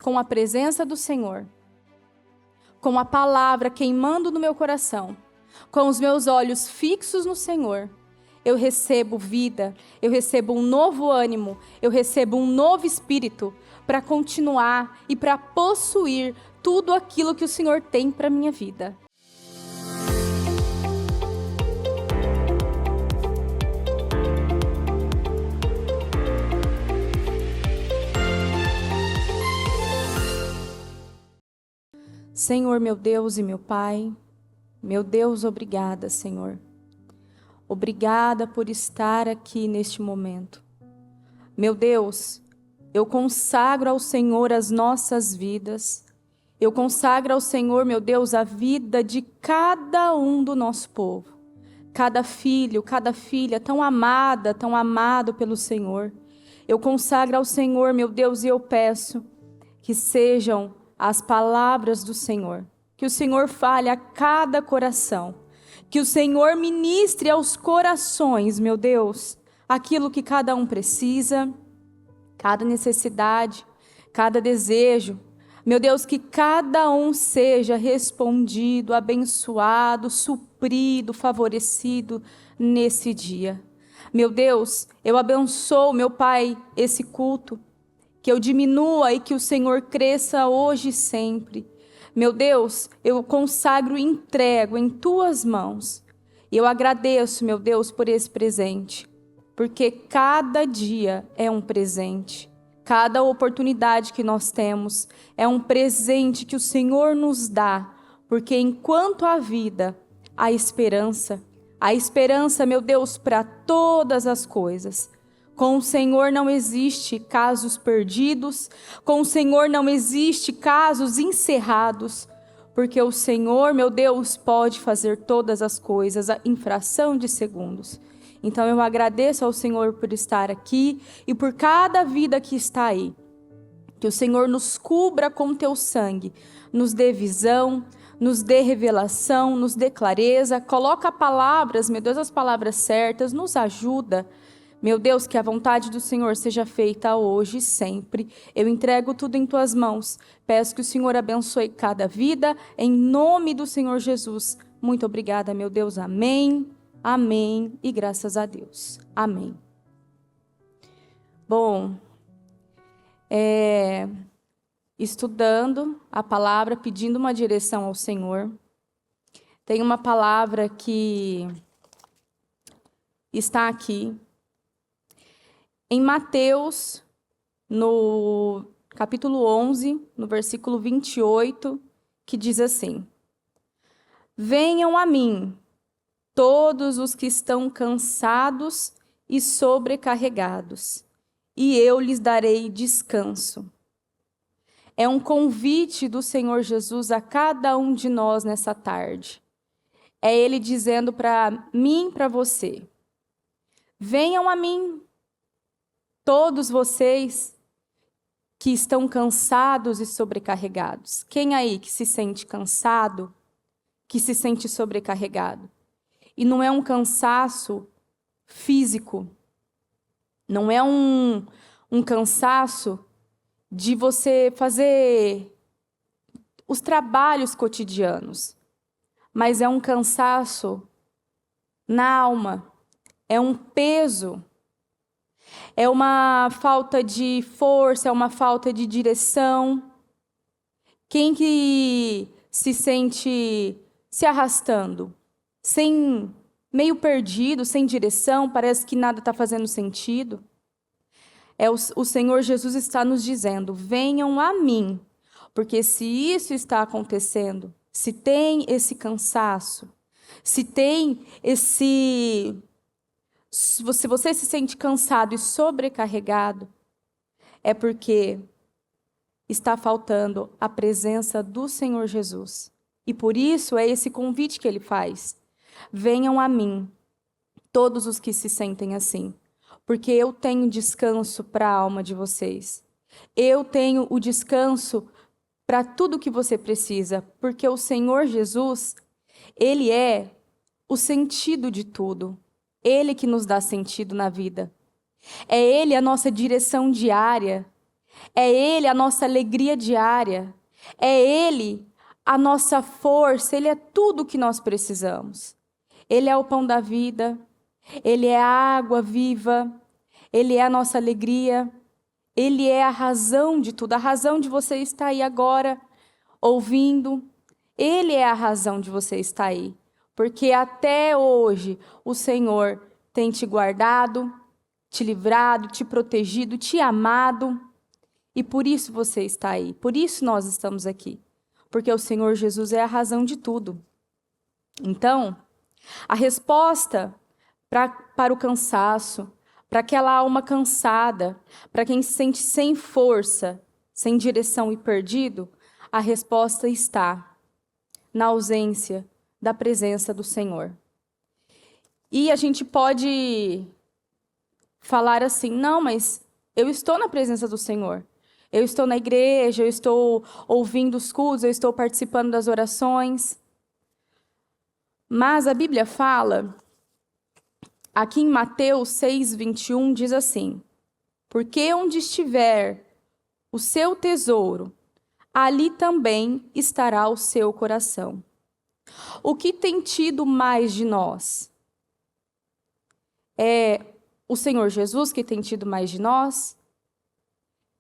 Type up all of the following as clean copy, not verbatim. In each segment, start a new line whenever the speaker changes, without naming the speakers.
com a presença do Senhor, com a palavra queimando no meu coração, com os meus olhos fixos no Senhor, eu recebo vida, eu recebo um novo ânimo, eu recebo um novo espírito para continuar e para possuir tudo aquilo que o Senhor tem para a minha vida. Senhor, meu Deus e meu Pai, meu Deus, obrigada, Senhor. Obrigada por estar aqui neste momento. Meu Deus, eu consagro ao Senhor as nossas vidas. Eu consagro ao Senhor, meu Deus, a vida de cada um do nosso povo. Cada filho, cada filha tão amada, tão amado pelo Senhor. Eu consagro ao Senhor, meu Deus, e eu peço que sejam as palavras do Senhor. Que o Senhor fale a cada coração. Que o Senhor ministre aos corações, meu Deus, aquilo que cada um precisa, cada necessidade, cada desejo. Meu Deus, que cada um seja respondido, abençoado, suprido, favorecido nesse dia. Meu Deus, eu abençoo, meu Pai, esse culto, que eu diminua e que o Senhor cresça hoje e sempre. Meu Deus, eu consagro e entrego em Tuas mãos. E eu agradeço, meu Deus, por esse presente, porque cada dia é um presente. Cada oportunidade que nós temos é um presente que o Senhor nos dá, porque enquanto há vida, há esperança. Há esperança, meu Deus, para todas as coisas. Com o Senhor não existe casos perdidos, com o Senhor não existe casos encerrados, porque o Senhor, meu Deus, pode fazer todas as coisas em fração de segundos. Então eu agradeço ao Senhor por estar aqui e por cada vida que está aí. Que o Senhor nos cubra com Teu sangue, nos dê visão, nos dê revelação, nos dê clareza, coloca palavras, meu Deus, as palavras certas, nos ajuda. Meu Deus, que a vontade do Senhor seja feita hoje e sempre. Eu entrego tudo em Tuas mãos. Peço que o Senhor abençoe cada vida, em nome do Senhor Jesus. Muito obrigada, meu Deus. Amém, amém e graças a Deus. Amém. Bom, estudando a palavra, pedindo uma direção ao Senhor. Tem uma palavra que está aqui. Em Mateus, no capítulo 11, no versículo 28, que diz assim: Venham a mim, todos os que estão cansados e sobrecarregados, e eu lhes darei descanso. É um convite do Senhor Jesus a cada um de nós nessa tarde. É Ele dizendo para mim e para você: venham a mim, todos vocês que estão cansados e sobrecarregados. Quem aí que se sente cansado, que se sente sobrecarregado? E não é um cansaço físico, não é um cansaço de você fazer os trabalhos cotidianos, mas é um cansaço na alma, é um peso. É uma falta de força, é uma falta de direção. Quem que se sente se arrastando, meio perdido, sem direção, parece que nada está fazendo sentido? O Senhor Jesus está nos dizendo: venham a mim, porque se isso está acontecendo, se tem esse cansaço, se tem se você se sente cansado e sobrecarregado, é porque está faltando a presença do Senhor Jesus. E por isso é esse convite que Ele faz. Venham a mim, todos os que se sentem assim, porque eu tenho descanso para a alma de vocês. Eu tenho o descanso para tudo que você precisa, porque o Senhor Jesus, Ele é o sentido de tudo. Ele que nos dá sentido na vida. É Ele a nossa direção diária. É Ele a nossa alegria diária. É Ele a nossa força. Ele é tudo o que nós precisamos. Ele é o pão da vida. Ele é a água viva. Ele é a nossa alegria. Ele é a razão de tudo. A razão de você estar aí agora, ouvindo. Ele é a razão de você estar aí. Porque até hoje o Senhor tem te guardado, te livrado, te protegido, te amado. E por isso você está aí. Por isso nós estamos aqui. Porque o Senhor Jesus é a razão de tudo. Então, a resposta para o cansaço, para aquela alma cansada, para quem se sente sem força, sem direção e perdido, a resposta está na ausência da presença do Senhor. E a gente pode falar assim, não, mas eu estou na presença do Senhor. Eu estou na igreja, eu estou ouvindo os cultos, eu estou participando das orações. Mas a Bíblia fala, aqui em Mateus 6:21, diz assim: porque onde estiver o seu tesouro, ali também estará o seu coração. O que tem tido mais de nós? É o Senhor Jesus que tem tido mais de nós?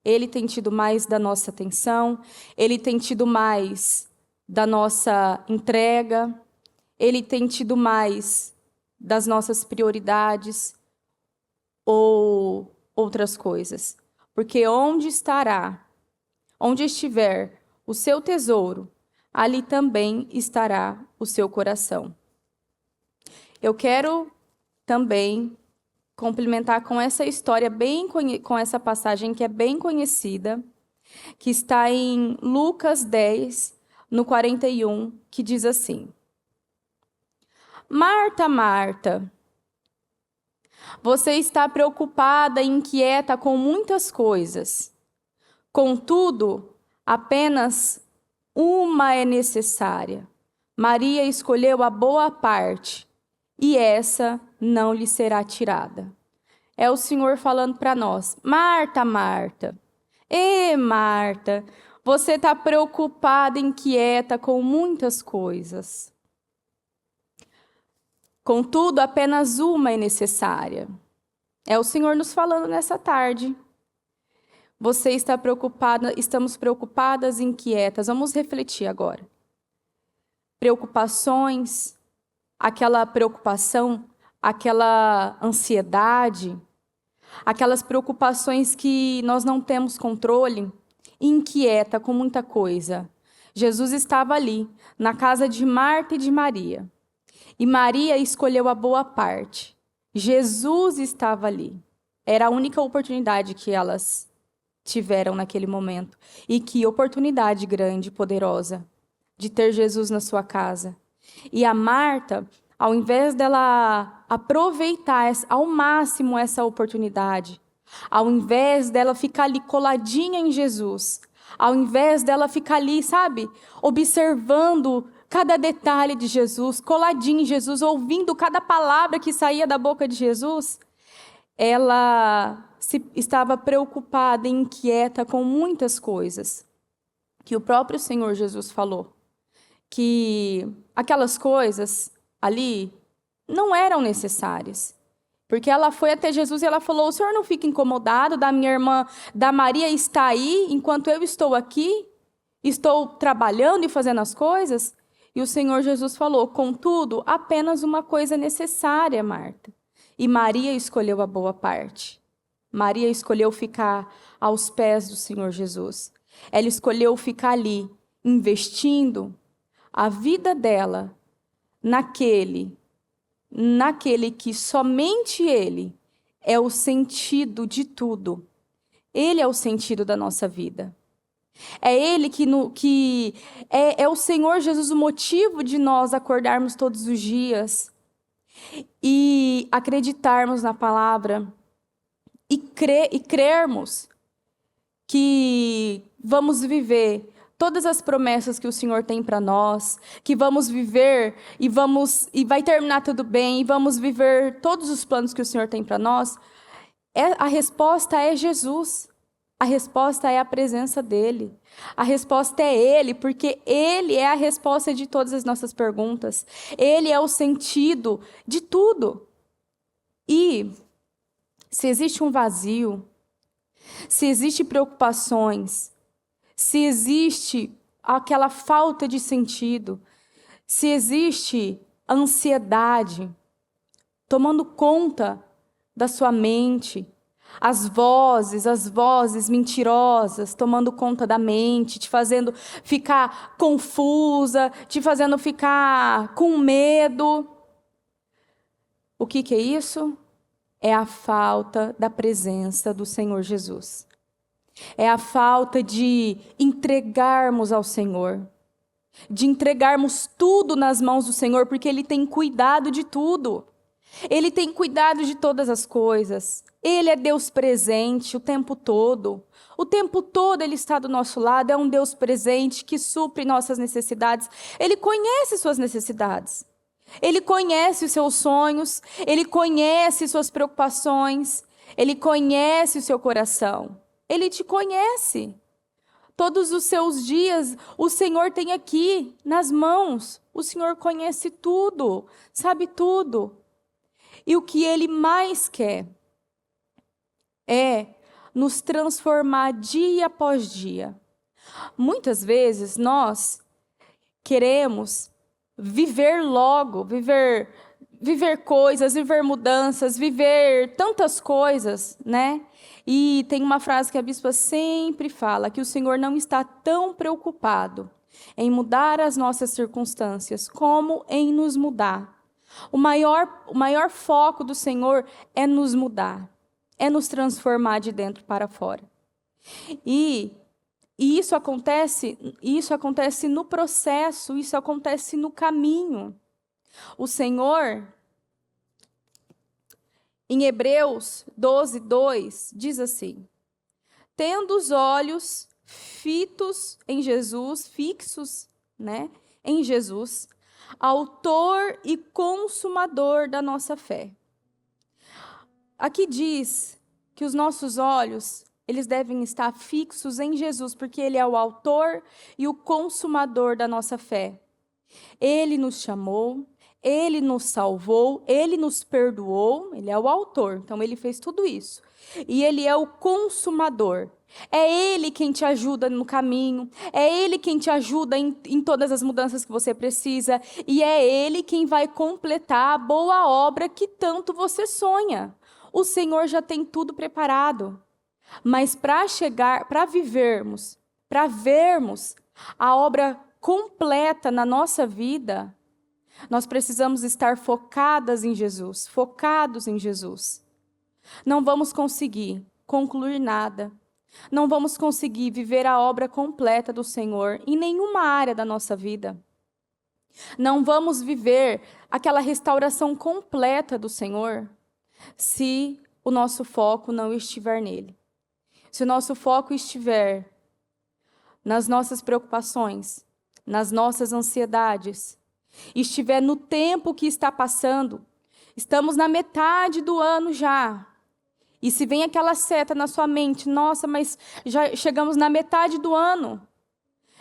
Ele tem tido mais da nossa atenção? Ele tem tido mais da nossa entrega? Ele tem tido mais das nossas prioridades? Ou outras coisas? Porque onde estiver o seu tesouro, ali também estará o seu coração. Eu quero também complementar com essa história, com essa passagem que é bem conhecida, que está em Lucas 10, no 41, que diz assim: Marta, Marta, você está preocupada e inquieta com muitas coisas. Contudo, apenas uma é necessária. Maria escolheu a boa parte, e essa não lhe será tirada. É o Senhor falando para nós. Marta, Marta. Marta, você está preocupada, inquieta com muitas coisas. Contudo, apenas uma é necessária. É o Senhor nos falando nessa tarde. Você está preocupada, estamos preocupadas e inquietas. Vamos refletir agora. Preocupações, aquela preocupação, aquela ansiedade, aquelas preocupações que nós não temos controle, inquieta com muita coisa. Jesus estava ali, na casa de Marta e de Maria. E Maria escolheu a boa parte. Jesus estava ali. Era a única oportunidade que elas tiveram naquele momento. E que oportunidade grande, poderosa, de ter Jesus na sua casa. E a Marta, ao invés dela aproveitar ao máximo essa oportunidade, ao invés dela ficar ali coladinha em Jesus, ao invés dela ficar ali, sabe, observando cada detalhe de Jesus, coladinha em Jesus, ouvindo cada palavra que saía da boca de Jesus, ela estava preocupada e inquieta com muitas coisas que o próprio Senhor Jesus falou. Que aquelas coisas ali não eram necessárias. Porque ela foi até Jesus e ela falou, o senhor não fica incomodado da minha irmã, da Maria estar aí, enquanto eu estou aqui? Estou trabalhando e fazendo as coisas? E o Senhor Jesus falou, contudo, apenas uma coisa necessária, Marta. E Maria escolheu a boa parte. Maria escolheu ficar aos pés do Senhor Jesus. Ela escolheu ficar ali, investindo a vida dela naquele que somente Ele é o sentido de tudo. Ele é o sentido da nossa vida. É Ele que é o Senhor Jesus o motivo de nós acordarmos todos os dias e acreditarmos na palavra e crermos que vamos viver todas as promessas que o Senhor tem para nós, que vamos viver e vai terminar tudo bem, e vamos viver todos os planos que o Senhor tem para nós, a resposta é Jesus. A resposta é a presença dele. A resposta é ele, porque ele é a resposta de todas as nossas perguntas. Ele é o sentido de tudo. E se existe um vazio, se existe preocupações, se existe aquela falta de sentido, se existe ansiedade tomando conta da sua mente, as vozes mentirosas tomando conta da mente, te fazendo ficar confusa, te fazendo ficar com medo. O que é isso? É a falta da presença do Senhor Jesus. É a falta de entregarmos ao Senhor, de entregarmos tudo nas mãos do Senhor, porque Ele tem cuidado de tudo. Ele tem cuidado de todas as coisas. Ele é Deus presente o tempo todo. O tempo todo Ele está do nosso lado. É um Deus presente que supre nossas necessidades. Ele conhece suas necessidades. Ele conhece os seus sonhos. Ele conhece suas preocupações. Ele conhece o seu coração. Ele te conhece. Todos os seus dias, o Senhor tem aqui nas mãos. O Senhor conhece tudo, sabe tudo. E o que Ele mais quer é nos transformar dia após dia. Muitas vezes nós queremos viver logo, viver coisas, viver mudanças, viver tantas coisas, né? E tem uma frase que a bispa sempre fala, que o Senhor não está tão preocupado em mudar as nossas circunstâncias como em nos mudar. O maior foco do Senhor é nos mudar, é nos transformar de dentro para fora. E isso acontece no processo, isso acontece no caminho. O Senhor, em Hebreus 12:2, diz assim: tendo os olhos fixos, né, em Jesus, autor e consumador da nossa fé. Aqui diz que os nossos olhos, eles devem estar fixos em Jesus, porque Ele é o autor e o consumador da nossa fé. Ele nos chamou, Ele nos salvou, Ele nos perdoou, Ele é o autor, então Ele fez tudo isso. E Ele é o consumador. É Ele quem te ajuda no caminho, é Ele quem te ajuda em todas as mudanças que você precisa, e é Ele quem vai completar a boa obra que tanto você sonha. O Senhor já tem tudo preparado, mas para vermos a obra completa na nossa vida, nós precisamos estar focados em Jesus. Não vamos conseguir concluir nada. Não vamos conseguir viver a obra completa do Senhor em nenhuma área da nossa vida. Não vamos viver aquela restauração completa do Senhor se o nosso foco não estiver nele. Se o nosso foco estiver nas nossas preocupações, nas nossas ansiedades, estiver no tempo que está passando, estamos na metade do ano já. E se vem aquela seta na sua mente, nossa, mas já chegamos na metade do ano.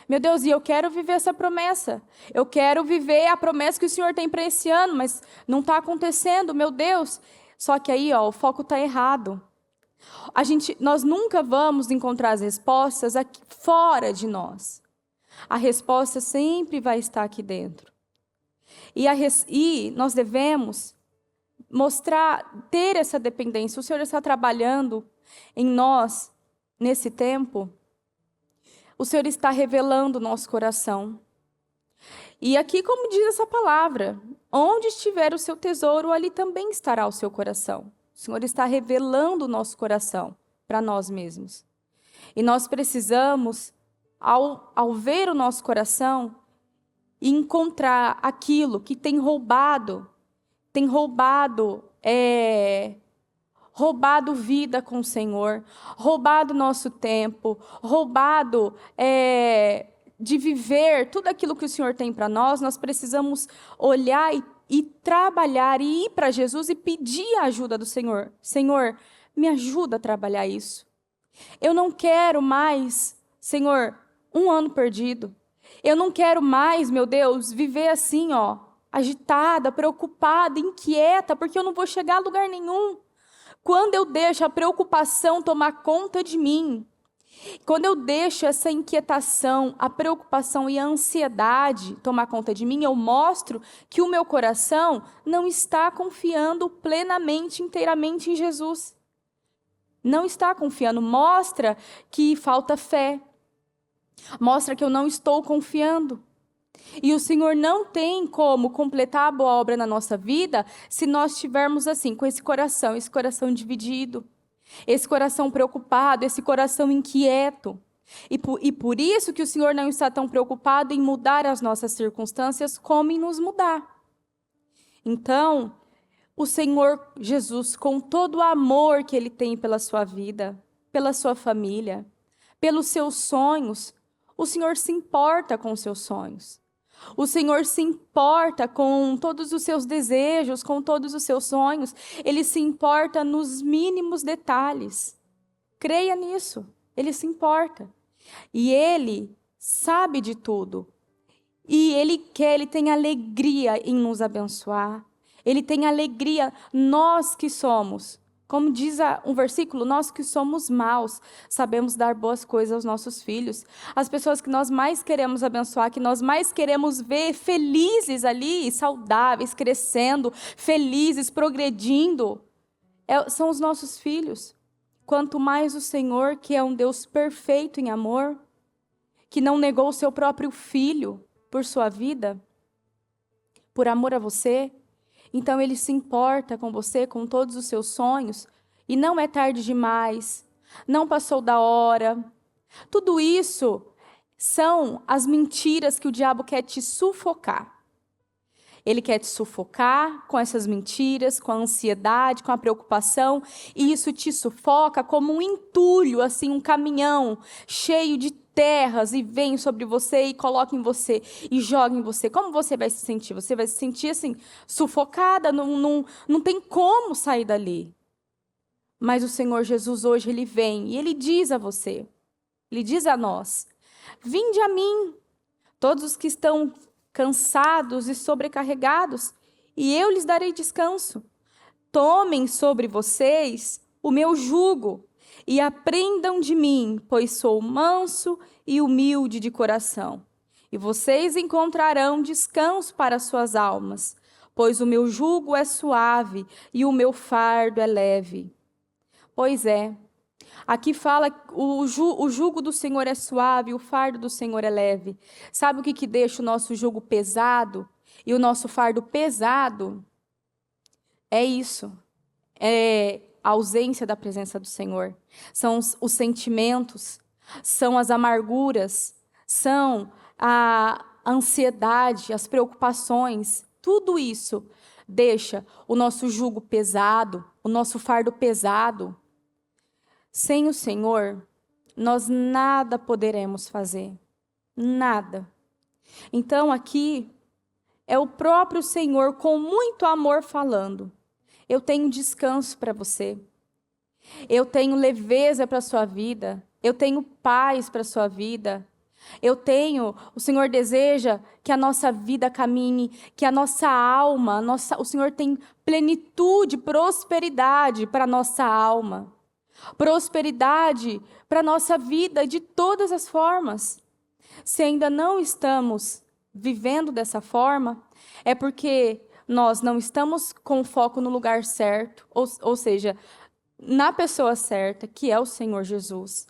Meu Deus, e eu quero viver essa promessa. Eu quero viver a promessa que o Senhor tem para esse ano, mas não está acontecendo, meu Deus. Só que aí, o foco está errado. Nós nunca vamos encontrar as respostas aqui fora de nós. A resposta sempre vai estar aqui dentro. E nós devemos ter essa dependência. O Senhor está trabalhando em nós nesse tempo. O Senhor está revelando o nosso coração. E aqui, como diz essa palavra, onde estiver o seu tesouro, ali também estará o seu coração. O Senhor está revelando o nosso coração para nós mesmos. E nós precisamos, ao ver o nosso coração, encontrar aquilo que tem roubado vida com o Senhor, roubado nosso tempo, roubado de viver tudo aquilo que o Senhor tem para nós. Nós precisamos olhar e trabalhar e ir para Jesus e pedir a ajuda do Senhor. Senhor, me ajuda a trabalhar isso. Eu não quero mais, Senhor, um ano perdido. Eu não quero mais, meu Deus, viver assim, agitada, preocupada, inquieta, porque eu não vou chegar a lugar nenhum. Quando eu deixo a preocupação tomar conta de mim, quando eu deixo essa inquietação, a preocupação e a ansiedade tomar conta de mim, eu mostro que o meu coração não está confiando plenamente, inteiramente em Jesus. Não está confiando, mostra que falta fé, mostra que eu não estou confiando. E o Senhor não tem como completar a boa obra na nossa vida se nós estivermos assim, com esse coração dividido, esse coração preocupado, esse coração inquieto. E por isso que o Senhor não está tão preocupado em mudar as nossas circunstâncias como em nos mudar. Então, o Senhor Jesus, com todo o amor que Ele tem pela sua vida, pela sua família, pelos seus sonhos, o Senhor se importa com os seus sonhos. O Senhor se importa com todos os seus desejos, com todos os seus sonhos. Ele se importa nos mínimos detalhes. Creia nisso. Ele se importa. E Ele sabe de tudo. E Ele tem alegria em nos abençoar. Ele tem alegria, nós que somos. Como diz um versículo, nós que somos maus, sabemos dar boas coisas aos nossos filhos. As pessoas que nós mais queremos abençoar, que nós mais queremos ver felizes ali, saudáveis, crescendo, felizes, progredindo, são os nossos filhos. Quanto mais o Senhor, que é um Deus perfeito em amor, que não negou o seu próprio filho por sua vida, por amor a você. Então, Ele se importa com você, com todos os seus sonhos. E não é tarde demais. Não passou da hora. Tudo isso são as mentiras que o diabo quer te sufocar. Ele quer te sufocar com essas mentiras, com a ansiedade, com a preocupação. E isso te sufoca como um entulho, assim, um caminhão cheio de terras e vem sobre você e coloca em você e joga em você. Como você vai se sentir? Você vai se sentir assim, sufocada, não tem como sair dali. Mas o Senhor Jesus hoje, Ele vem e Ele diz a você, Ele diz a nós, vinde a mim, todos os que estão cansados e sobrecarregados, e eu lhes darei descanso. Tomem sobre vocês o meu jugo, e aprendam de mim, pois sou manso e humilde de coração. E vocês encontrarão descanso para suas almas, pois o meu jugo é suave e o meu fardo é leve. Pois é, aqui fala o jugo do Senhor é suave, o fardo do Senhor é leve. Sabe o que deixa o nosso jugo pesado e o nosso fardo pesado? É isso, é a ausência da presença do Senhor. São os sentimentos, são as amarguras, são a ansiedade, as preocupações. Tudo isso deixa o nosso jugo pesado, o nosso fardo pesado. Sem o Senhor, nós nada poderemos fazer. Nada. Então aqui é o próprio Senhor com muito amor falando. Eu tenho descanso para você. Eu tenho leveza para a sua vida. Eu tenho paz para a sua vida. O Senhor deseja que a nossa vida caminhe, que a nossa alma, o Senhor tem plenitude, prosperidade para a nossa alma. Prosperidade para a nossa vida de todas as formas. Se ainda não estamos vivendo dessa forma, é porque nós não estamos com foco no lugar certo, ou seja, na pessoa certa, que é o Senhor Jesus.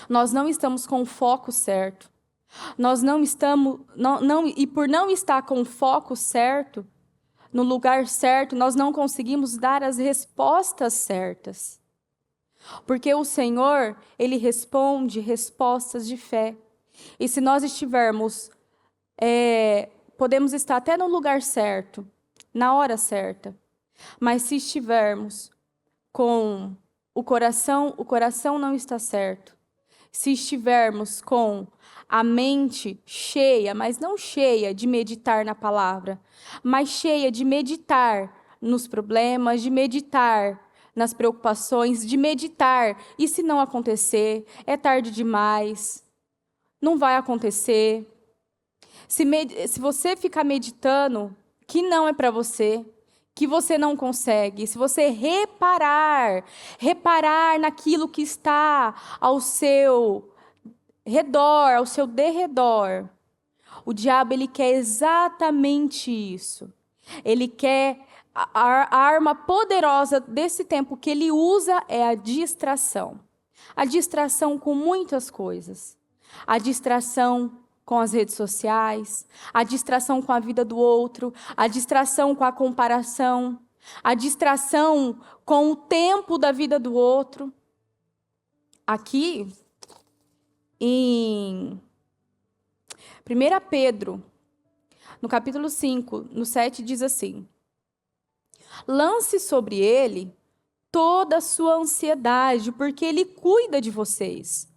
Nós não estamos com o foco certo. Nós não estamos, e por não estar com o foco certo, no lugar certo, nós não conseguimos dar as respostas certas. Porque o Senhor, Ele responde respostas de fé. E se nós estivermos, podemos estar até no lugar certo, na hora certa. Mas se estivermos com o coração não está certo. Se estivermos com a mente cheia, mas não cheia de meditar na palavra, mas cheia de meditar nos problemas, de meditar nas preocupações, de meditar. E se não acontecer? É tarde demais. Não vai acontecer. Se você ficar meditando que não é para você, que você não consegue, se você reparar naquilo que está ao seu redor, ao seu derredor, o diabo, ele quer exatamente isso. Ele quer a arma poderosa desse tempo que ele usa é a distração. A distração com muitas coisas. A distração com as redes sociais, a distração com a vida do outro, a distração com a comparação, a distração com o tempo da vida do outro. Aqui, em 1 Pedro, no capítulo 5, no 7, diz assim: lance sobre ele toda a sua ansiedade, porque ele cuida de vocês.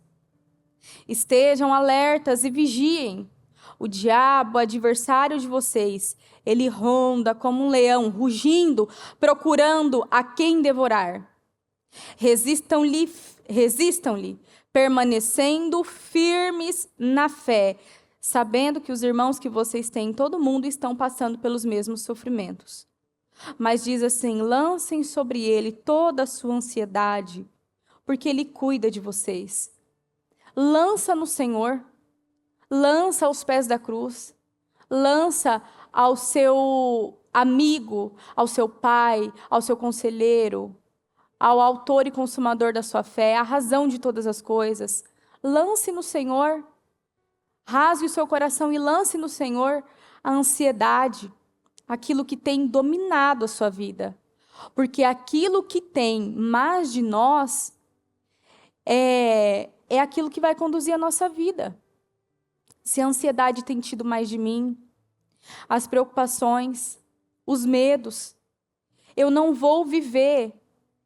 Estejam alertas e vigiem. O diabo, adversário de vocês, ele ronda como um leão, rugindo, procurando a quem devorar. Resistam-lhe, permanecendo firmes na fé, sabendo que os irmãos que vocês têm em todo o mundo estão passando pelos mesmos sofrimentos. Mas diz assim: lancem sobre ele toda a sua ansiedade, porque ele cuida de vocês. Lança no Senhor, lança aos pés da cruz, lança ao seu amigo, ao seu pai, ao seu conselheiro, ao autor e consumador da sua fé, a razão de todas as coisas. Lance no Senhor, rasgue o seu coração e lance no Senhor a ansiedade, aquilo que tem dominado a sua vida. Porque aquilo que tem mais de nós é aquilo que vai conduzir a nossa vida. Se a ansiedade tem tido mais de mim, as preocupações, os medos, eu não vou viver,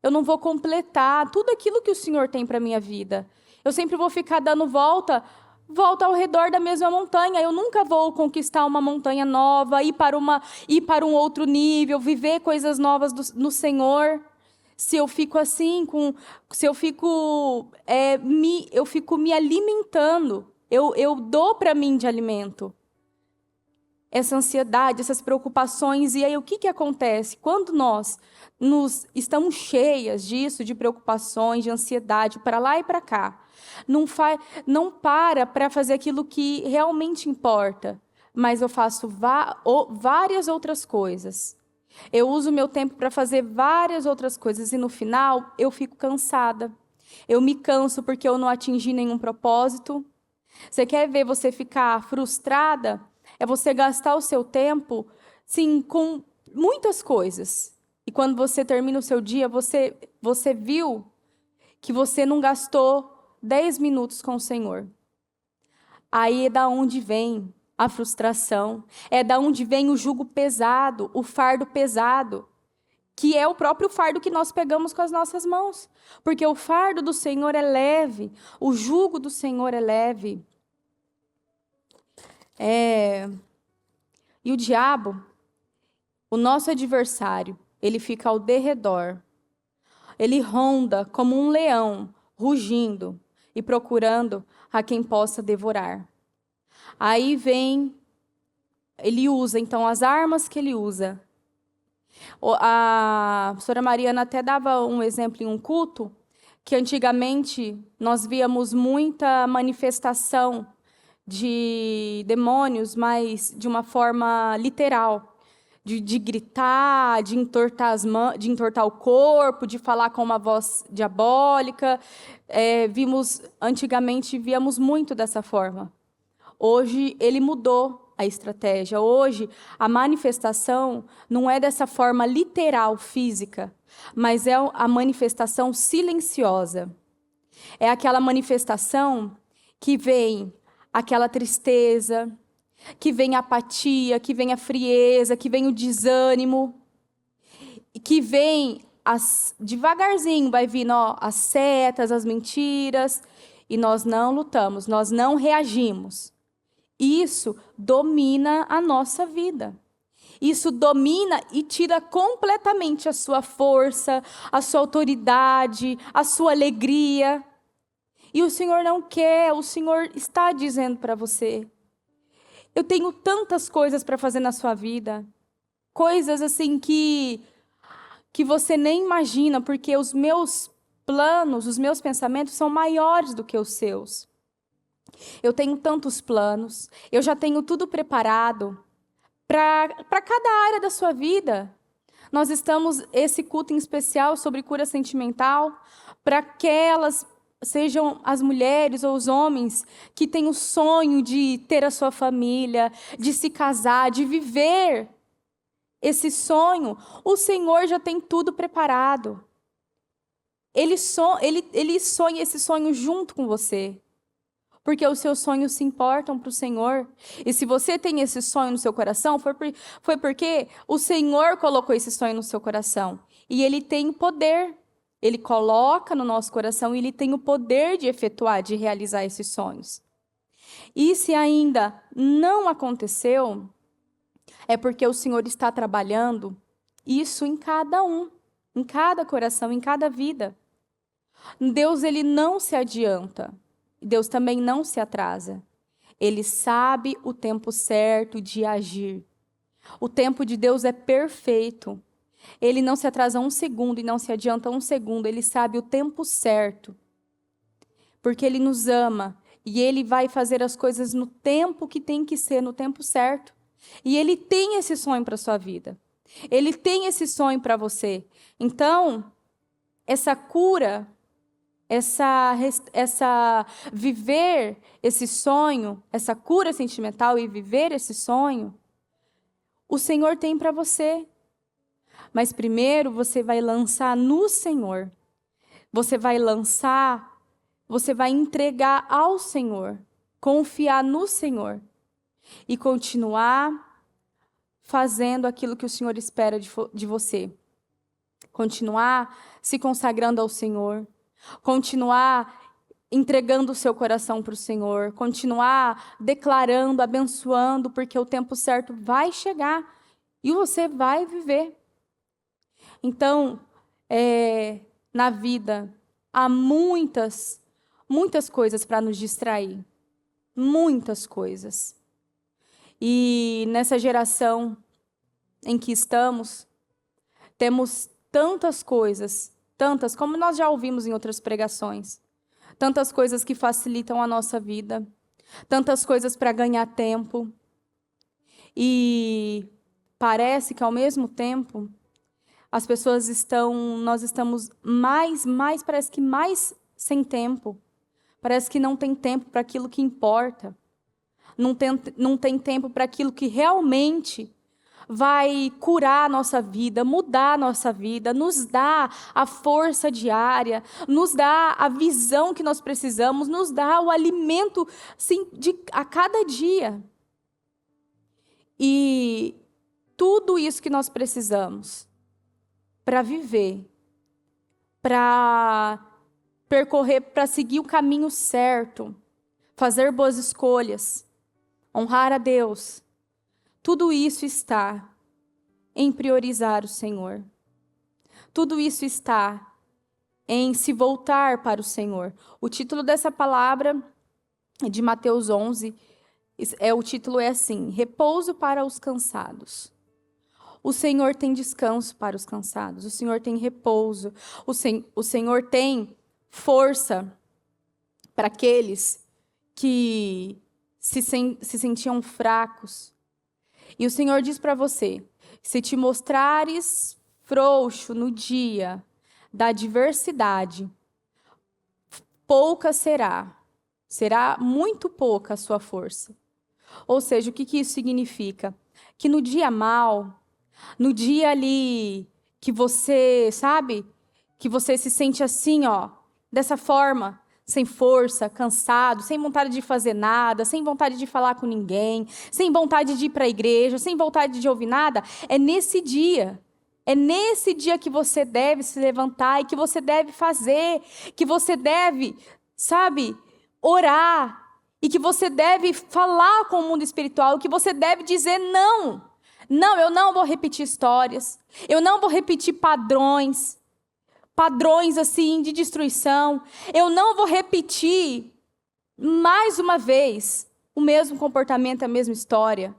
eu não vou completar tudo aquilo que o Senhor tem para a minha vida. Eu sempre vou ficar dando volta ao redor da mesma montanha. Eu nunca vou conquistar uma montanha nova, ir para um outro nível, viver coisas novas no Senhor. Se eu fico assim, eu fico me alimentando, eu dou para mim de alimento essa ansiedade, essas preocupações. E aí o que acontece? Quando nós estamos cheias disso, de preocupações, de ansiedade, para lá e para cá, não para fazer aquilo que realmente importa, mas eu faço várias outras coisas. Eu uso meu tempo para fazer várias outras coisas e no final eu fico cansada. Eu me canso porque eu não atingi nenhum propósito. Você quer ver você ficar frustrada? É você gastar o seu tempo, sim, com muitas coisas. E quando você termina o seu dia, você viu que você não gastou 10 minutos com o Senhor. Aí é da onde vem a frustração, é da onde vem o jugo pesado, o fardo pesado, que é o próprio fardo que nós pegamos com as nossas mãos. Porque o fardo do Senhor é leve, o jugo do Senhor é leve. E o diabo, o nosso adversário, ele fica ao derredor. Ele ronda como um leão, rugindo e procurando a quem possa devorar. Aí ele usa, então, as armas que ele usa. A pastora Mariana até dava um exemplo em um culto, que antigamente nós víamos muita manifestação de demônios, mas de uma forma literal, de gritar, de entortar de entortar o corpo, de falar com uma voz diabólica. Antigamente víamos muito dessa forma. Hoje ele mudou a estratégia. Hoje a manifestação não é dessa forma literal, física, mas é a manifestação silenciosa. É aquela manifestação que vem aquela tristeza, que vem a apatia, que vem a frieza, que vem o desânimo, que vem devagarzinho, vai vir as setas, as mentiras, e nós não lutamos, nós não reagimos. Isso domina a nossa vida. Isso domina e tira completamente a sua força, a sua autoridade, a sua alegria. E o Senhor não quer, o Senhor está dizendo para você: eu tenho tantas coisas para fazer na sua vida. Coisas assim que você nem imagina, porque os meus planos, os meus pensamentos são maiores do que os seus. Eu tenho tantos planos, eu já tenho tudo preparado para cada área da sua vida. Nós estamos, esse culto em especial sobre cura sentimental, para aquelas, sejam as mulheres ou os homens, que têm o sonho de ter a sua família, de se casar, de viver esse sonho. O Senhor já tem tudo preparado. Ele sonha esse sonho junto com você. Porque os seus sonhos se importam para o Senhor. E se você tem esse sonho no seu coração, foi porque o Senhor colocou esse sonho no seu coração. E Ele tem o poder. Ele coloca no nosso coração e Ele tem o poder de efetuar, de realizar esses sonhos. E se ainda não aconteceu, é porque o Senhor está trabalhando isso em cada um, em cada coração, em cada vida. Deus, Ele não se adianta. Deus também não se atrasa. Ele sabe o tempo certo de agir. O tempo de Deus é perfeito. Ele não se atrasa um segundo e não se adianta um segundo. Ele sabe o tempo certo. Porque Ele nos ama. E Ele vai fazer as coisas no tempo que tem que ser, no tempo certo. E Ele tem esse sonho para a sua vida. Ele tem esse sonho para você. Então, essa cura, viver esse sonho, essa cura sentimental e viver esse sonho, o Senhor tem para você. Mas primeiro você vai lançar no Senhor. Você vai entregar ao Senhor, confiar no Senhor e continuar fazendo aquilo que o Senhor espera de você. Continuar se consagrando ao Senhor. Continuar entregando o seu coração para o Senhor, continuar declarando, abençoando, porque o tempo certo vai chegar e você vai viver. Então, na vida, há muitas coisas para nos distrair, muitas coisas. E nessa geração em que estamos, temos tantas coisas, tantas, como nós já ouvimos em outras pregações. Tantas coisas que facilitam a nossa vida. Tantas coisas para ganhar tempo. E parece que, ao mesmo tempo, as pessoas nós estamos parece que mais sem tempo. Parece que não tem tempo para aquilo que importa. Não tem tempo para aquilo que realmente vai curar a nossa vida, mudar a nossa vida, nos dá a força diária, nos dá a visão que nós precisamos, nos dá o alimento assim, a cada dia. E tudo isso que nós precisamos para viver, para percorrer, para seguir o caminho certo, fazer boas escolhas, honrar a Deus, tudo isso está em priorizar o Senhor. Tudo isso está em se voltar para o Senhor. O título dessa palavra de Mateus 11, o título é assim: repouso para os cansados. O Senhor tem descanso para os cansados. O Senhor tem repouso. O Senhor tem força para aqueles que se sentiam fracos. E o Senhor diz para você: se te mostrares frouxo no dia da adversidade, pouca será muito pouca a sua força. Ou seja, o que isso significa? Que no dia mal, no dia ali que você, sabe, que você se sente assim, dessa forma, sem força, cansado, sem vontade de fazer nada, sem vontade de falar com ninguém, sem vontade de ir para a igreja, sem vontade de ouvir nada, é nesse dia que você deve se levantar e que você deve fazer, que você deve, sabe, orar, e que você deve falar com o mundo espiritual, que você deve dizer não. Não, eu não vou repetir histórias. Eu não vou repetir padrões assim de destruição. Eu não vou repetir mais uma vez o mesmo comportamento, a mesma história.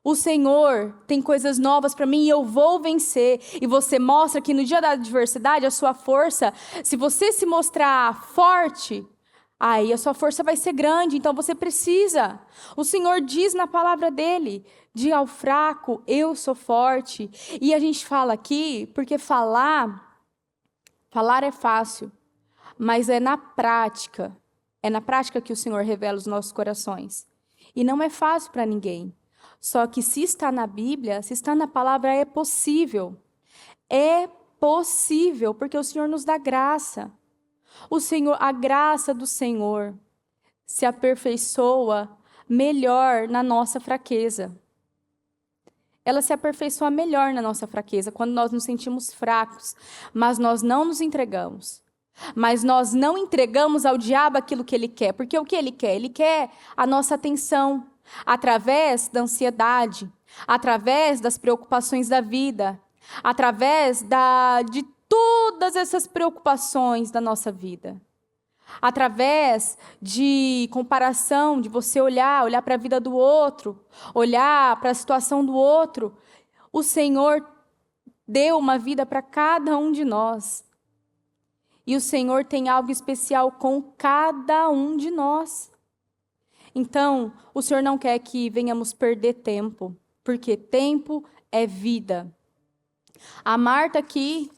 O Senhor tem coisas novas para mim e eu vou vencer. E você mostra que no dia da adversidade, a sua força, se você se mostrar forte, aí a sua força vai ser grande, então você precisa. O Senhor diz na palavra dele, diga ao fraco, eu sou forte. E a gente fala aqui, porque falar é fácil, mas é na prática que o Senhor revela os nossos corações. E não é fácil para ninguém. Só que se está na Bíblia, se está na palavra, é possível. É possível, porque o Senhor nos dá graça. A graça do Senhor se aperfeiçoa melhor na nossa fraqueza. Ela se aperfeiçoa melhor na nossa fraqueza, quando nós nos sentimos fracos, mas nós não nos entregamos. Mas nós não entregamos ao diabo aquilo que ele quer, porque o que ele quer? Ele quer a nossa atenção, através da ansiedade, através das preocupações da vida, através de todas essas preocupações da nossa vida. Através de comparação, de você olhar para a vida do outro, olhar para a situação do outro. O Senhor deu uma vida para cada um de nós. E o Senhor tem algo especial com cada um de nós. Então, o Senhor não quer que venhamos perder tempo, porque tempo é vida. A Marta aqui,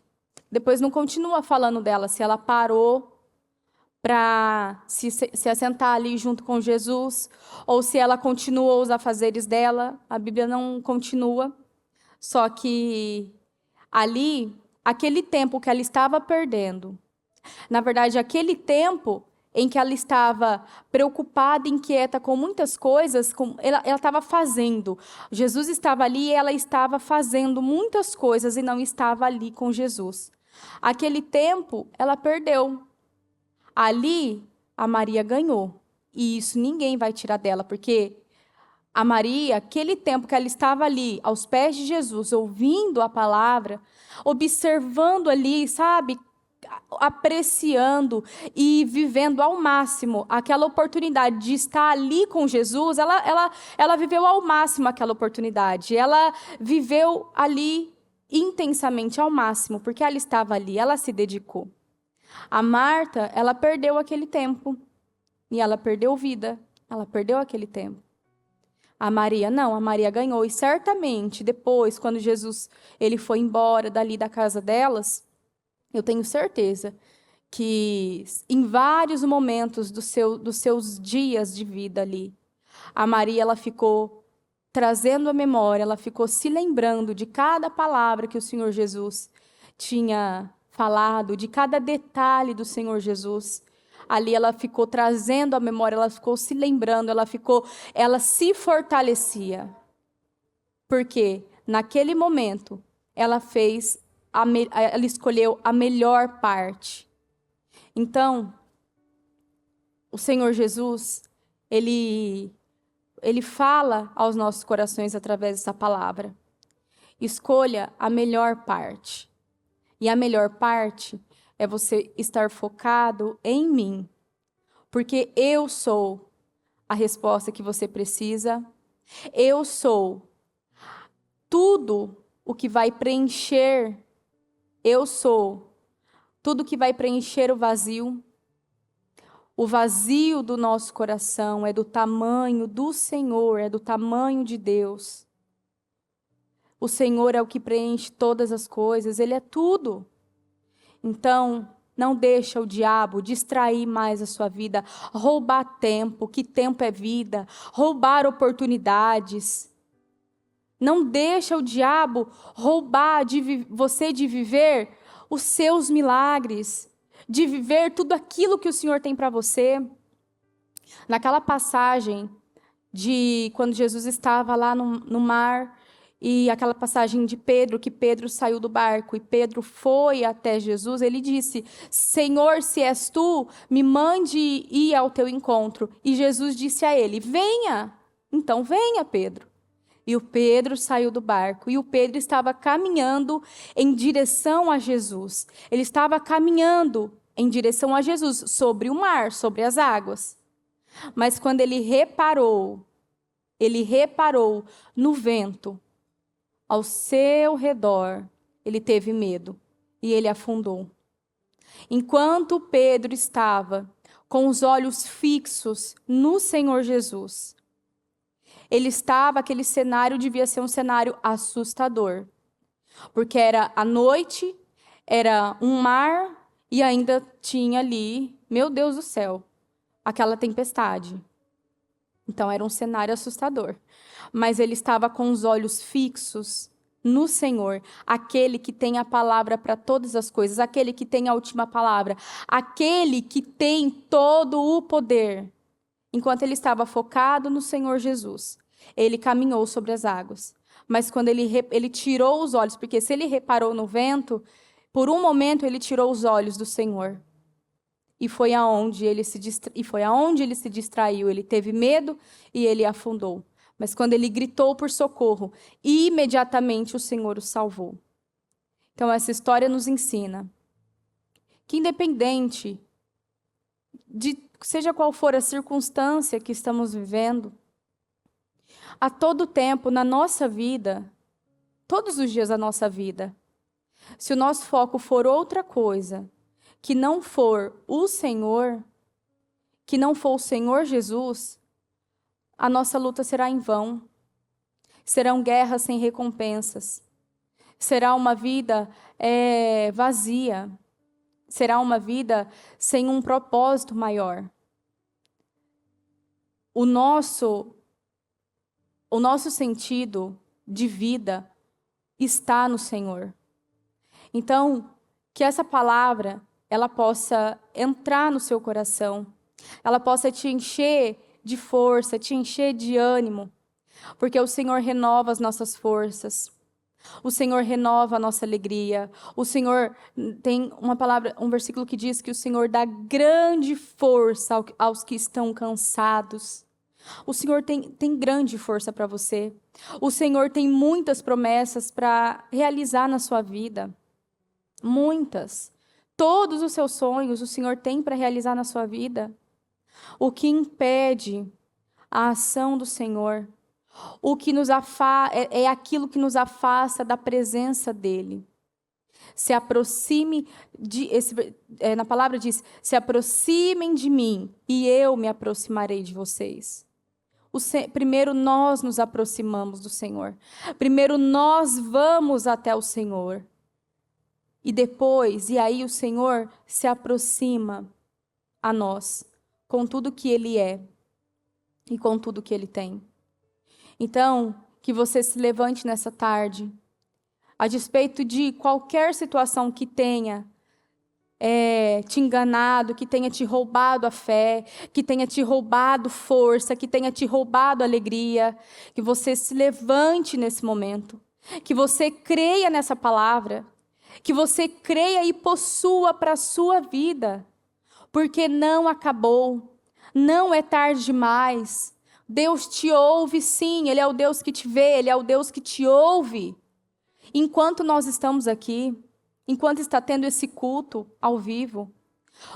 depois não continua falando dela, se ela parou para se assentar ali junto com Jesus, ou se ela continua os afazeres dela, a Bíblia não continua. Só que ali, aquele tempo que ela estava perdendo, na verdade, aquele tempo em que ela estava preocupada, inquieta com muitas coisas, ela estava fazendo. Jesus estava ali e ela estava fazendo muitas coisas e não estava ali com Jesus. Aquele tempo, ela perdeu. Ali, a Maria ganhou. E isso ninguém vai tirar dela, porque a Maria, aquele tempo que ela estava ali, aos pés de Jesus, ouvindo a palavra, observando ali, sabe, apreciando e vivendo ao máximo aquela oportunidade de estar ali com Jesus, ela viveu ao máximo aquela oportunidade. Ela viveu ali intensamente ao máximo, porque ela estava ali, ela se dedicou. A Marta, ela perdeu aquele tempo. E ela perdeu vida. Ela perdeu aquele tempo. A Maria não, a Maria ganhou. E certamente, depois, quando Jesus ele foi embora dali da casa delas, eu tenho certeza que em vários momentos dos seus dias de vida ali, a Maria ela ficou trazendo a memória, ela ficou se lembrando de cada palavra que o Senhor Jesus tinha falado, de cada detalhe do Senhor Jesus. Ali ela ficou trazendo a memória, ela ficou se lembrando, ela se fortalecia. Porque naquele momento ela escolheu a melhor parte. Então, o Senhor Jesus, ele fala aos nossos corações através dessa palavra. Escolha a melhor parte. E a melhor parte é você estar focado em mim. Porque eu sou a resposta que você precisa. Eu sou tudo o que vai preencher. Eu sou tudo que vai preencher o vazio. O vazio do nosso coração é do tamanho do Senhor, é do tamanho de Deus. O Senhor é o que preenche todas as coisas, Ele é tudo. Então, não deixa o diabo distrair mais a sua vida, roubar tempo, que tempo é vida, roubar oportunidades. Não deixa o diabo roubar você de viver os seus milagres, de viver tudo aquilo que o Senhor tem para você. Naquela passagem de quando Jesus estava lá no mar, e aquela passagem de Pedro, que Pedro saiu do barco e Pedro foi até Jesus, ele disse: Senhor, se és tu, me mande ir ao teu encontro. E Jesus disse a ele: venha. Então venha, Pedro. E o Pedro saiu do barco. E o Pedro estava caminhando em direção a Jesus. Ele estava caminhando em direção a Jesus, sobre o mar, sobre as águas. Mas quando ele reparou no vento ao seu redor, ele teve medo e ele afundou. Enquanto Pedro estava com os olhos fixos no Senhor Jesus, aquele cenário devia ser um cenário assustador, porque era a noite, era um mar e ainda tinha ali, meu Deus do céu, aquela tempestade. Então era um cenário assustador. Mas ele estava com os olhos fixos no Senhor, aquele que tem a palavra para todas as coisas, aquele que tem a última palavra, aquele que tem todo o poder. Enquanto ele estava focado no Senhor Jesus, ele caminhou sobre as águas. Mas quando ele tirou os olhos, porque se ele reparou no vento, por um momento ele tirou os olhos do Senhor. E foi aonde ele se distraiu. Ele teve medo e ele afundou. Mas quando ele gritou por socorro, imediatamente o Senhor o salvou. Então essa história nos ensina que, independente de seja qual for a circunstância que estamos vivendo, a todo tempo na nossa vida, todos os dias da nossa vida, se o nosso foco for outra coisa, que não for o Senhor, que não for o Senhor Jesus, a nossa luta será em vão. Serão guerras sem recompensas. Será uma vida vazia. Será uma vida sem um propósito maior. O nosso sentido de vida está no Senhor. Então, que essa palavra ela possa entrar no seu coração, ela possa te encher de força, te encher de ânimo, porque o Senhor renova as nossas forças, o Senhor renova a nossa alegria, o Senhor tem um versículo que diz que o Senhor dá grande força aos que estão cansados. O Senhor tem grande força para você, o Senhor tem muitas promessas para realizar na sua vida, muitas. Todos os seus sonhos o Senhor tem para realizar na sua vida. O que impede a ação do Senhor, o que nos é aquilo que nos afasta da presença dEle. Se aproxime na palavra diz, se aproximem de mim e eu me aproximarei de vocês. Primeiro nós nos aproximamos do Senhor. Primeiro nós vamos até o Senhor. E aí o Senhor se aproxima a nós, com tudo que Ele é e com tudo que Ele tem. Então, que você se levante nessa tarde, a despeito de qualquer situação que tenha te enganado, que tenha te roubado a fé, que tenha te roubado força, que tenha te roubado alegria, que você se levante nesse momento, que você creia nessa palavra, que você creia e possua para a sua vida, porque não acabou, não é tarde demais. Deus te ouve sim, Ele é o Deus que te vê, Ele é o Deus que te ouve. Enquanto nós estamos aqui, enquanto está tendo esse culto ao vivo,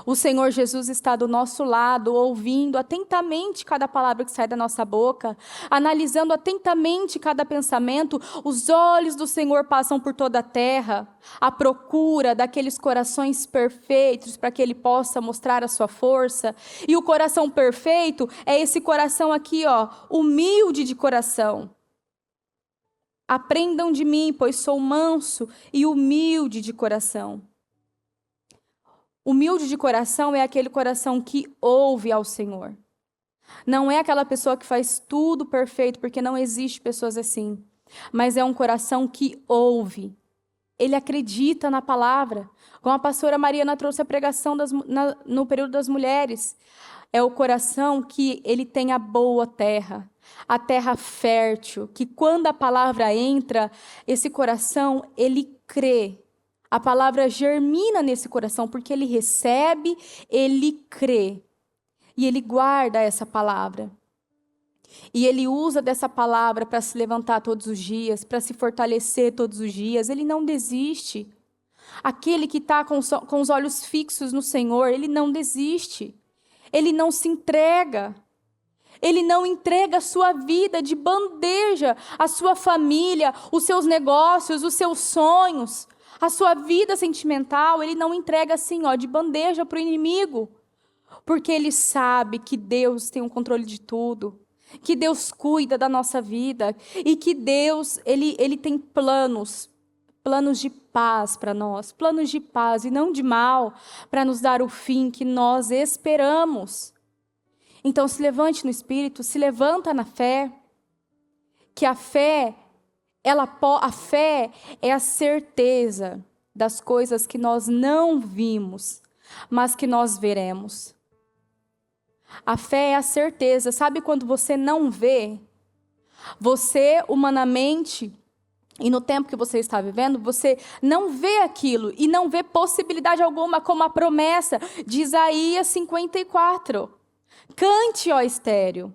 o Senhor Jesus está do nosso lado, ouvindo atentamente cada palavra que sai da nossa boca, analisando atentamente cada pensamento. Os olhos do Senhor passam por toda a terra, à procura daqueles corações perfeitos, para que Ele possa mostrar a sua força. E o coração perfeito é esse coração aqui, humilde de coração. Aprendam de mim, pois sou manso e humilde de coração. Humilde de coração é aquele coração que ouve ao Senhor. Não é aquela pessoa que faz tudo perfeito, porque não existe pessoas assim. Mas é um coração que ouve. Ele acredita na palavra. Como a pastora Mariana trouxe a pregação no período das mulheres. É o coração que ele tem a boa terra, a terra fértil, que quando a palavra entra, esse coração, ele crê. A palavra germina nesse coração, porque ele recebe, ele crê. E ele guarda essa palavra. E ele usa dessa palavra para se levantar todos os dias, para se fortalecer todos os dias. Ele não desiste. Aquele que está com os olhos fixos no Senhor, ele não desiste. Ele não se entrega. Ele não entrega a sua vida de bandeja, a sua família, os seus negócios, os seus sonhos, a sua vida sentimental. Ele não entrega assim, de bandeja para o inimigo. Porque ele sabe que Deus tem o controle de tudo. Que Deus cuida da nossa vida. E que Deus, ele tem planos de paz para nós. Planos de paz e não de mal, para nos dar o fim que nós esperamos. Então, se levante no Espírito, se levanta na fé, que a fé é a certeza das coisas que nós não vimos, mas que nós veremos. A fé é a certeza. Sabe quando você não vê? Você, humanamente, e no tempo que você está vivendo, você não vê aquilo e não vê possibilidade alguma, como a promessa de Isaías 54. Cante, ó estéril,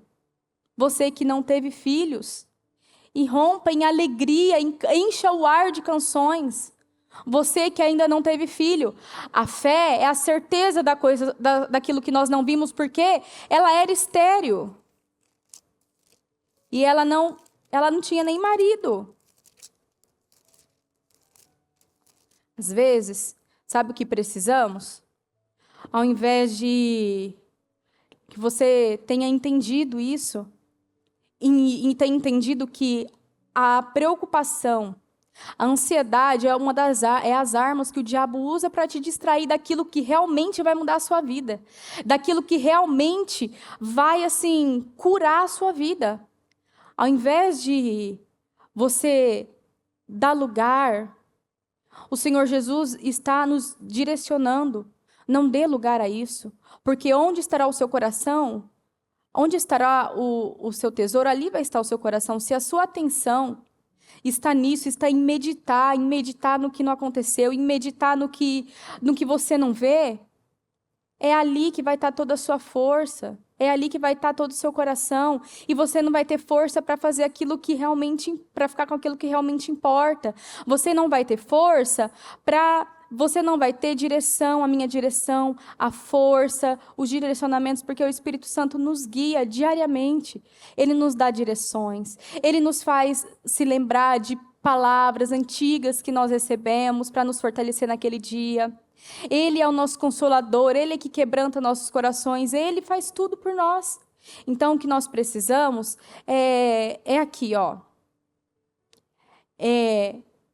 você que não teve filhos, e rompa em alegria, encha o ar de canções. Você que ainda não teve filho. A fé é a certeza daquilo que nós não vimos, porque ela era estéril. E ela não tinha nem marido. Às vezes, sabe o que precisamos? Ao invés de que você tenha entendido isso, e tenha entendido que a preocupação, a ansiedade é as armas que o diabo usa para te distrair daquilo que realmente vai mudar a sua vida, daquilo que realmente vai, assim, curar a sua vida. Ao invés de você dar lugar, o Senhor Jesus está nos direcionando. Não dê lugar a isso, porque onde estará o seu coração, onde estará o seu tesouro, ali vai estar o seu coração. Se a sua atenção está nisso, está em meditar no que não aconteceu, em meditar no que você não vê, é ali que vai estar toda a sua força, é ali que vai estar todo o seu coração, e você não vai ter força para fazer aquilo que realmente, para ficar com aquilo que realmente importa. Você não vai ter força você não vai ter direção, a minha direção, a força, os direcionamentos, porque o Espírito Santo nos guia diariamente. Ele nos dá direções. Ele nos faz se lembrar de palavras antigas que nós recebemos para nos fortalecer naquele dia. Ele é o nosso consolador, Ele é que quebranta nossos corações, Ele faz tudo por nós. Então, o que nós precisamos é aqui,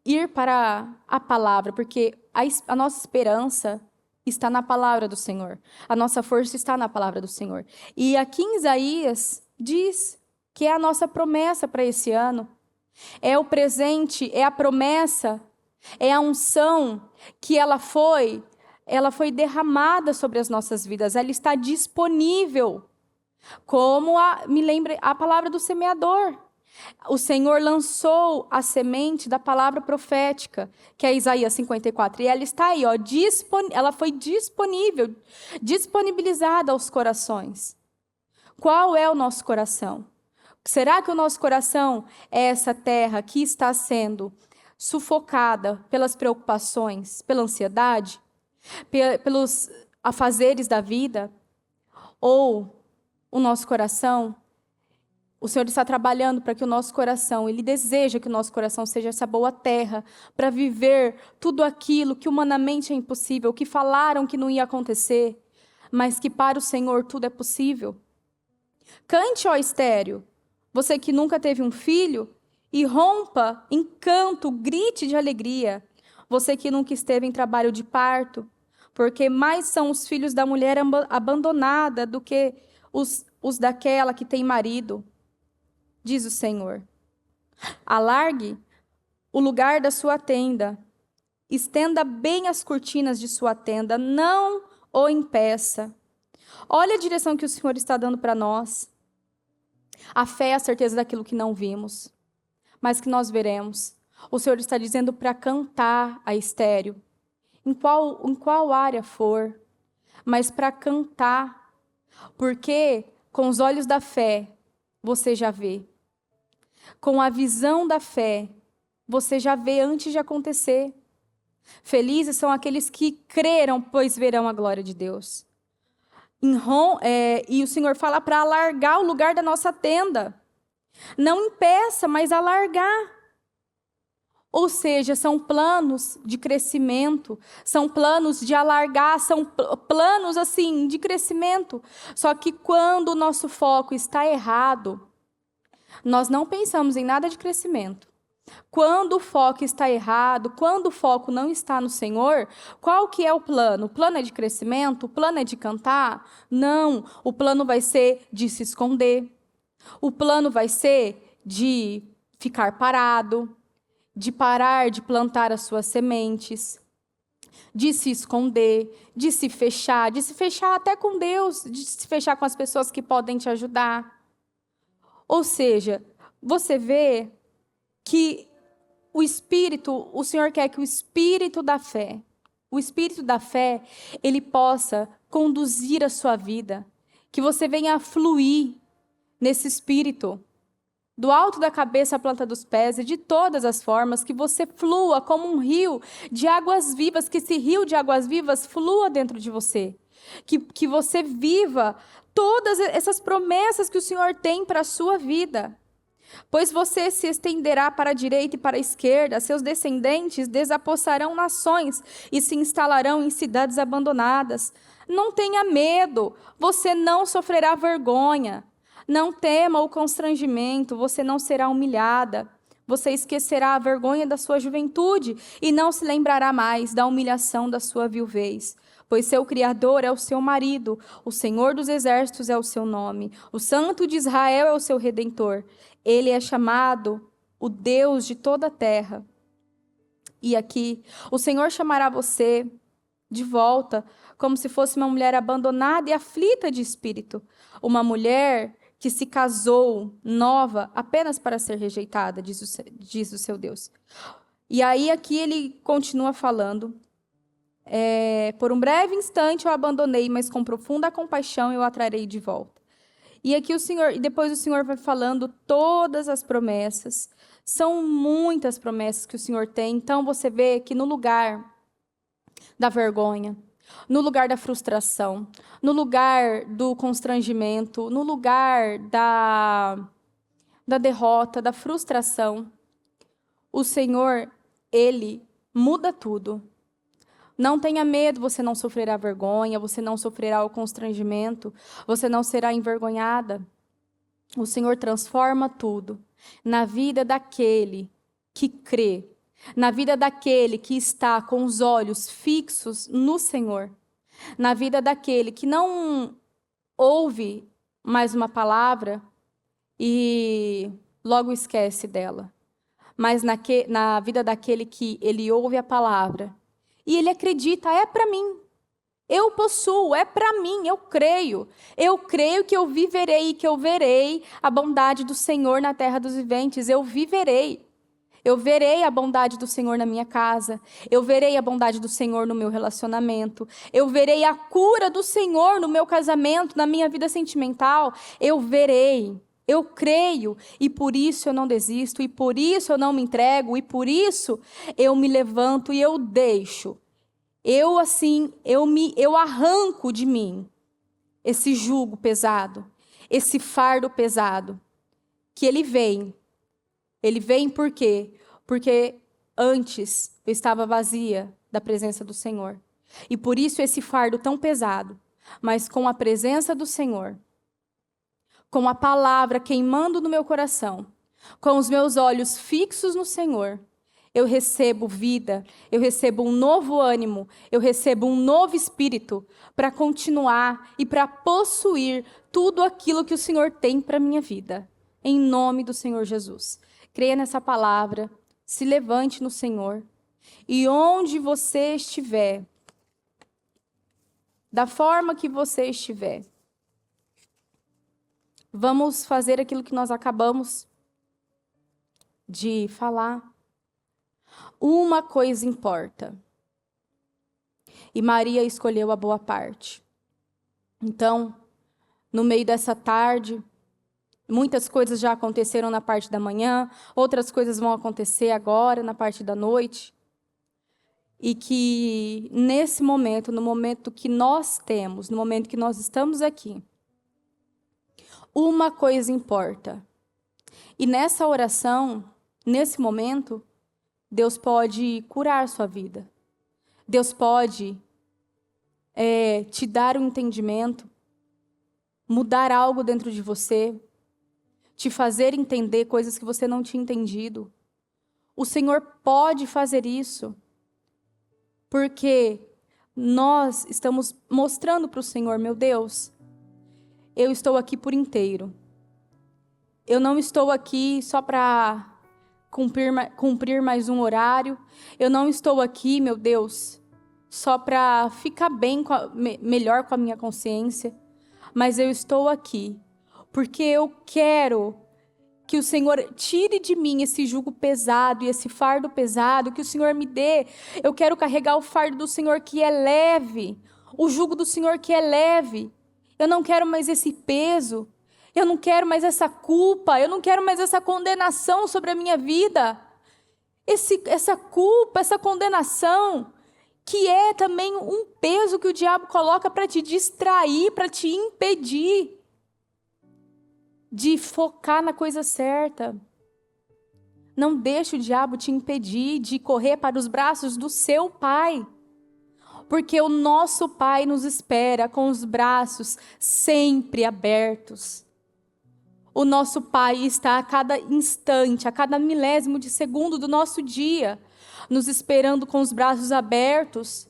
ir para a palavra, porque a nossa esperança está na palavra do Senhor. A nossa força está na palavra do Senhor. E aqui em Isaías diz que é a nossa promessa para esse ano. É o presente, é a promessa, é a unção que ela foi derramada sobre as nossas vidas. Ela está disponível. Como me lembra a palavra do semeador. O Senhor lançou a semente da palavra profética, que é Isaías 54. E ela está aí, ela foi disponibilizada aos corações. Qual é o nosso coração? Será que o nosso coração é essa terra que está sendo sufocada pelas preocupações, pela ansiedade, pelos afazeres da vida? Ou o nosso coração, o Senhor está trabalhando para que o nosso coração, Ele deseja que o nosso coração seja essa boa terra para viver tudo aquilo que humanamente é impossível, que falaram que não ia acontecer, mas que para o Senhor tudo é possível. Cante, ó estéril, você que nunca teve um filho, e rompa em canto, grite de alegria. Você que nunca esteve em trabalho de parto, porque mais são os filhos da mulher abandonada do que os daquela que tem marido, diz o Senhor. Alargue o lugar da sua tenda, estenda bem as cortinas de sua tenda, não o impeça. Olha a direção que o Senhor está dando para nós. A fé é a certeza daquilo que não vimos, mas que nós veremos. O Senhor está dizendo para cantar a estéril, em qual área for, mas para cantar, porque com os olhos da fé, você já vê. Com a visão da fé, você já vê antes de acontecer. Felizes são aqueles que creram, pois verão a glória de Deus. E o Senhor fala para alargar o lugar da nossa tenda. Não impeça, mas alargar. Ou seja, são planos de crescimento, são planos de alargar, são planos assim de crescimento. Só que quando o nosso foco está errado, nós não pensamos em nada de crescimento. Quando o foco está errado, quando o foco não está no Senhor, qual que é o plano? O plano é de crescimento? O plano é de cantar? Não, o plano vai ser de se esconder. O plano vai ser de ficar parado, de parar de plantar as suas sementes, de se esconder, de se fechar até com Deus, de se fechar com as pessoas que podem te ajudar. Ou seja, você vê que o Senhor quer que o espírito da fé, ele possa conduzir a sua vida, que você venha a fluir nesse espírito, do alto da cabeça à planta dos pés, e de todas as formas, que você flua como um rio de águas vivas, que esse rio de águas vivas flua dentro de você, que você viva todas essas promessas que o Senhor tem para a sua vida. Pois você se estenderá para a direita e para a esquerda, seus descendentes desapossarão nações e se instalarão em cidades abandonadas. Não tenha medo, você não sofrerá vergonha. Não tema o constrangimento, você não será humilhada. Você esquecerá a vergonha da sua juventude e não se lembrará mais da humilhação da sua viuvez. Pois seu Criador é o seu marido, o Senhor dos Exércitos é o seu nome, o Santo de Israel é o seu Redentor. Ele é chamado o Deus de toda a terra. E aqui, o Senhor chamará você de volta, como se fosse uma mulher abandonada e aflita de espírito, uma mulher que se casou nova apenas para ser rejeitada, diz o seu Deus. E aí aqui ele continua falando, por um breve instante eu abandonei, mas com profunda compaixão eu a trarei de volta. E aqui depois o Senhor vai falando todas as promessas, são muitas promessas que o Senhor tem, então você vê que no lugar da vergonha, no lugar da frustração, no lugar do constrangimento, no lugar da derrota, da frustração, o Senhor, Ele muda tudo. Não tenha medo, você não sofrerá vergonha, você não sofrerá o constrangimento, você não será envergonhada. O Senhor transforma tudo na vida daquele que crê, na vida daquele que está com os olhos fixos no Senhor, na vida daquele que não ouve mais uma palavra e logo esquece dela, mas na vida daquele que ele ouve a palavra e ele acredita, é para mim, eu possuo, é para mim, eu creio que eu viverei e que eu verei a bondade do Senhor na terra dos viventes, eu verei a bondade do Senhor na minha casa, eu verei a bondade do Senhor no meu relacionamento, eu verei a cura do Senhor no meu casamento, na minha vida sentimental, eu verei, eu creio, e por isso eu não desisto, e por isso eu não me entrego, e por isso eu me levanto e eu deixo. Eu arranco de mim esse jugo pesado, esse fardo pesado, que ele vem. Ele vem por quê? Porque antes eu estava vazia da presença do Senhor. E por isso esse fardo tão pesado. Mas com a presença do Senhor, com a palavra queimando no meu coração, com os meus olhos fixos no Senhor, eu recebo vida, eu recebo um novo ânimo, eu recebo um novo espírito para continuar e para possuir tudo aquilo que o Senhor tem para a minha vida. Em nome do Senhor Jesus. Creia nessa palavra, se levante no Senhor. E onde você estiver, da forma que você estiver, vamos fazer aquilo que nós acabamos de falar. Uma coisa importa. E Maria escolheu a boa parte. Então, no meio dessa tarde, Muitas coisas já aconteceram na parte da manhã, outras coisas vão acontecer agora, na parte da noite. E que nesse momento, no momento que nós temos, no momento que nós estamos aqui, uma coisa importa. E nessa oração, nesse momento, Deus pode curar sua vida. Deus pode te dar um entendimento, mudar algo dentro de você, te fazer entender coisas que você não tinha entendido. O Senhor pode fazer isso, porque nós estamos mostrando para o Senhor, meu Deus, eu estou aqui por inteiro. Eu não estou aqui só para cumprir mais um horário. Eu não estou aqui, meu Deus, só para ficar bem, melhor com a minha consciência. Mas eu estou aqui porque eu quero que o Senhor tire de mim esse jugo pesado e esse fardo pesado, que o Senhor me dê. Eu quero carregar o fardo do Senhor que é leve, o jugo do Senhor que é leve. Eu não quero mais esse peso, eu não quero mais essa culpa, eu não quero mais essa condenação sobre a minha vida. Essa culpa, essa condenação, que é também um peso que o diabo coloca para te distrair, para te impedir de focar na coisa certa. Não deixe o diabo te impedir de correr para os braços do seu Pai. Porque o nosso Pai nos espera com os braços sempre abertos. O nosso Pai está a cada instante, a cada milésimo de segundo do nosso dia, nos esperando com os braços abertos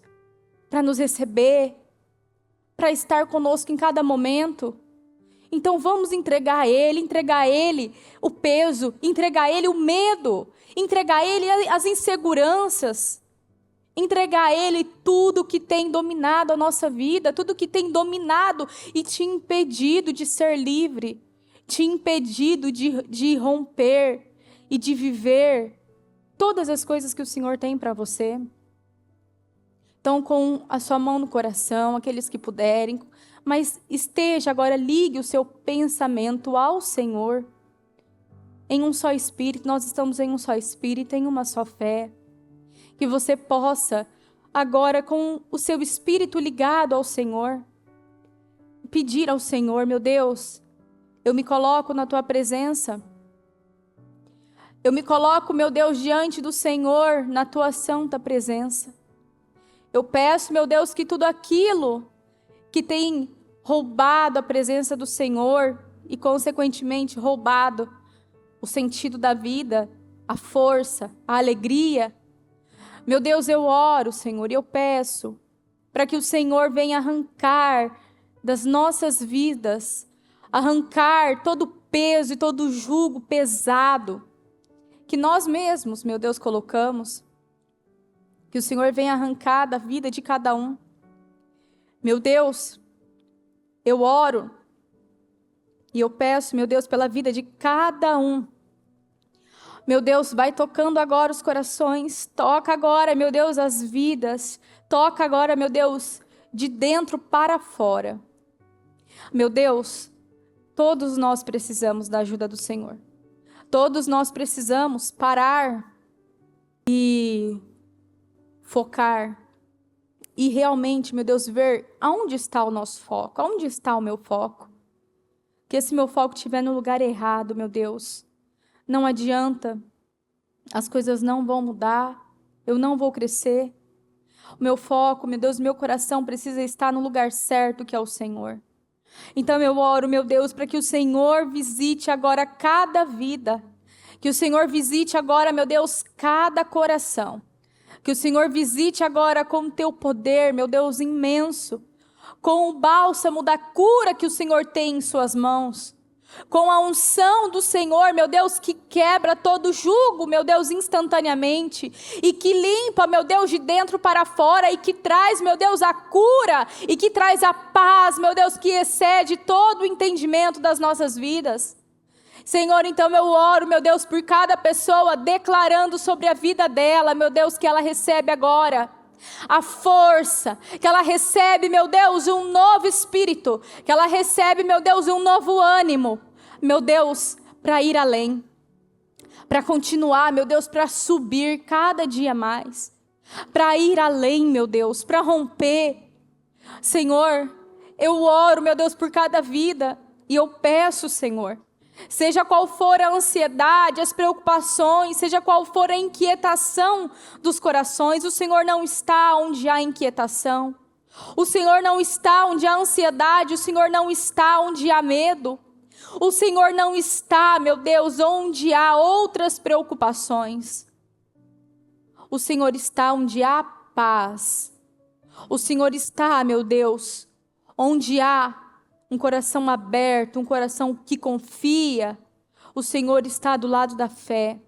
para nos receber, para estar conosco em cada momento. Então vamos entregar a Ele o peso, entregar a Ele o medo, entregar a Ele as inseguranças, entregar a Ele tudo que tem dominado a nossa vida, tudo que tem dominado e te impedido de ser livre, te impedido de romper e de viver todas as coisas que o Senhor tem para você. Então, com a sua mão no coração, aqueles que puderem, mas esteja agora, ligue o seu pensamento ao Senhor, em um só Espírito. Nós estamos em um só Espírito, em uma só fé. Que você possa, agora com o seu espírito ligado ao Senhor, pedir ao Senhor, meu Deus, eu me coloco na Tua presença. Eu me coloco, meu Deus, diante do Senhor, na Tua santa presença. Eu peço, meu Deus, que tudo aquilo que tem roubado a presença do Senhor e, consequentemente, roubado o sentido da vida, a força, a alegria, meu Deus, eu oro, Senhor, e eu peço para que o Senhor venha arrancar das nossas vidas, arrancar todo o peso e todo o jugo pesado que nós mesmos, meu Deus, colocamos. Que o Senhor venha arrancar da vida de cada um. Meu Deus, eu oro e eu peço, meu Deus, pela vida de cada um. Meu Deus, vai tocando agora os corações, toca agora, meu Deus, as vidas, toca agora, meu Deus, de dentro para fora. Meu Deus, todos nós precisamos da ajuda do Senhor. Todos nós precisamos parar e focar e realmente, meu Deus, ver aonde está o nosso foco, aonde está o meu foco. Que esse meu foco estiver no lugar errado, meu Deus. Não adianta, as coisas não vão mudar, eu não vou crescer. O meu foco, meu Deus, meu coração precisa estar no lugar certo, que é o Senhor. Então eu oro, meu Deus, para que o Senhor visite agora cada vida. Que o Senhor visite agora, meu Deus, cada coração. Que o Senhor visite agora com o teu poder, meu Deus, imenso. Com o bálsamo da cura que o Senhor tem em suas mãos. Com a unção do Senhor, meu Deus, que quebra todo jugo, meu Deus, instantaneamente. E que limpa, meu Deus, de dentro para fora. E que traz, meu Deus, a cura. E que traz a paz, meu Deus, que excede todo o entendimento das nossas vidas. Senhor, então eu oro, meu Deus, por cada pessoa, declarando sobre a vida dela, meu Deus, que ela recebe agora a força, que ela recebe, meu Deus, um novo espírito, que ela recebe, meu Deus, um novo ânimo. meu Deus, para ir além, para continuar, meu Deus, para subir cada dia mais, para ir além, meu Deus, para romper. Senhor, eu oro, meu Deus, por cada vida, e eu peço, Senhor, seja qual for a ansiedade, as preocupações, seja qual for a inquietação dos corações, o Senhor não está onde há inquietação, o Senhor não está onde há ansiedade, o Senhor não está onde há medo, o Senhor não está, meu Deus, onde há outras preocupações, o Senhor está onde há paz, o Senhor está, meu Deus, onde há um coração aberto, um coração que confia, o Senhor está do lado da fé.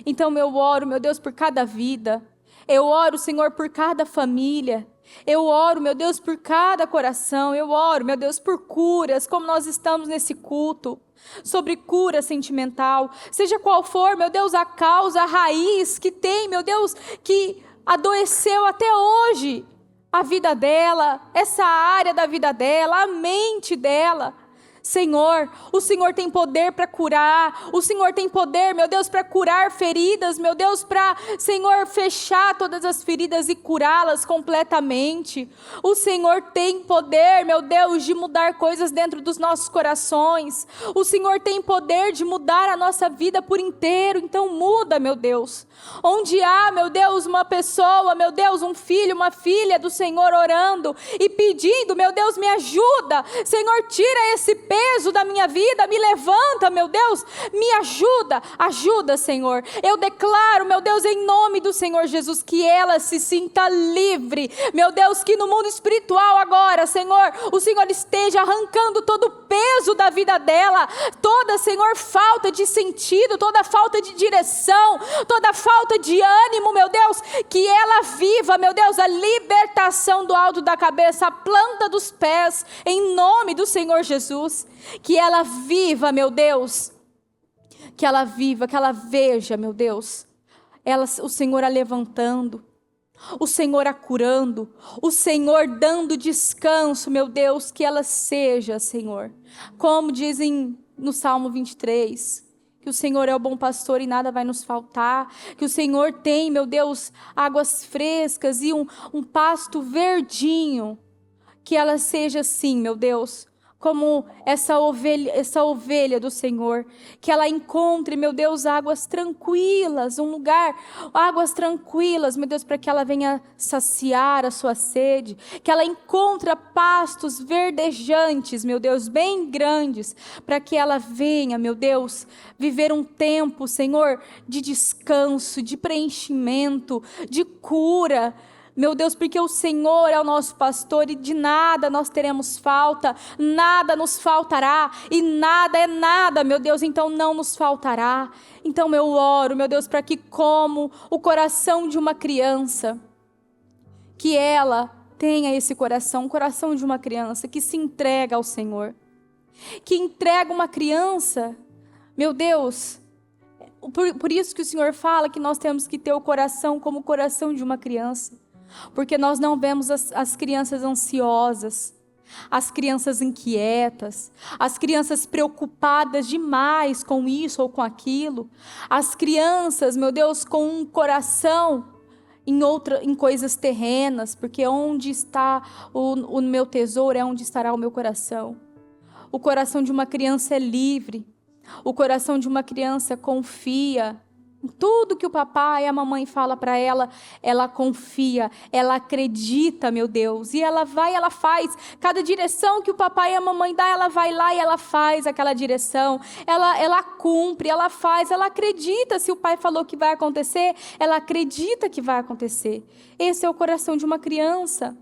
Então eu oro, meu Deus, por cada vida, eu oro, Senhor, por cada família, eu oro, meu Deus, por cada coração, eu oro, meu Deus, por curas, como nós estamos nesse culto, sobre cura sentimental, seja qual for, meu Deus, a causa, a raiz que tem, meu Deus, que adoeceu até hoje, a vida dela, essa área da vida dela, a mente dela. Senhor, o Senhor tem poder para curar, o Senhor tem poder, meu Deus, para curar feridas, meu Deus, para, Senhor, fechar todas as feridas e curá-las completamente. O Senhor tem poder, meu Deus, de mudar coisas dentro dos nossos corações. O Senhor tem poder de mudar a nossa vida por inteiro, então muda, meu Deus. Onde há, meu Deus, uma pessoa, meu Deus, um filho, uma filha do Senhor orando e pedindo, meu Deus, me ajuda. Senhor, tira esse peso da minha vida, me levanta, meu Deus, me ajuda, ajuda, Senhor. Eu declaro, meu Deus, em nome do Senhor Jesus, que ela se sinta livre, meu Deus, que no mundo espiritual agora, Senhor, o Senhor esteja arrancando todo o peso da vida dela, toda, Senhor, falta de sentido, toda falta de direção, toda falta de ânimo, meu Deus, que ela viva, meu Deus, a libertação do alto da cabeça, a planta dos pés, em nome do Senhor Jesus. Que ela viva, meu Deus, que ela viva, que ela veja, meu Deus, o Senhor a levantando, o Senhor a curando, o Senhor dando descanso, meu Deus, que ela seja, Senhor, como dizem no Salmo 23, que o Senhor é o bom pastor e nada vai nos faltar, que o Senhor tem, meu Deus, águas frescas e um pasto verdinho, que ela seja assim, meu Deus, como essa ovelha do Senhor, que ela encontre, meu Deus, águas tranquilas, um lugar, águas tranquilas, meu Deus, para que ela venha saciar a sua sede, que ela encontre pastos verdejantes, meu Deus, bem grandes, para que ela venha, meu Deus, viver um tempo, Senhor, de descanso, de preenchimento, de cura, meu Deus, porque o Senhor é o nosso pastor e de nada nós teremos falta, nada nos faltará e nada é nada, meu Deus, então não nos faltará. Então eu oro, meu Deus, para que como o coração de uma criança, que ela tenha esse coração, o coração de uma criança que se entrega ao Senhor, que entrega uma criança, meu Deus, por isso que o Senhor fala que nós temos que ter o coração como o coração de uma criança. Porque nós não vemos as crianças ansiosas, as crianças inquietas, as crianças preocupadas demais com isso ou com aquilo, as crianças, meu Deus, com um coração em coisas terrenas, porque onde está o meu tesouro é onde estará o meu coração. O coração de uma criança é livre, o coração de uma criança confia. Tudo que o papai e a mamãe fala para ela, ela confia, ela acredita, meu Deus, e ela vai, ela faz, cada direção que o papai e a mamãe dá, ela vai lá e ela faz aquela direção, ela cumpre, ela faz, ela acredita, se o pai falou que vai acontecer, ela acredita que vai acontecer. Esse é o coração de uma criança,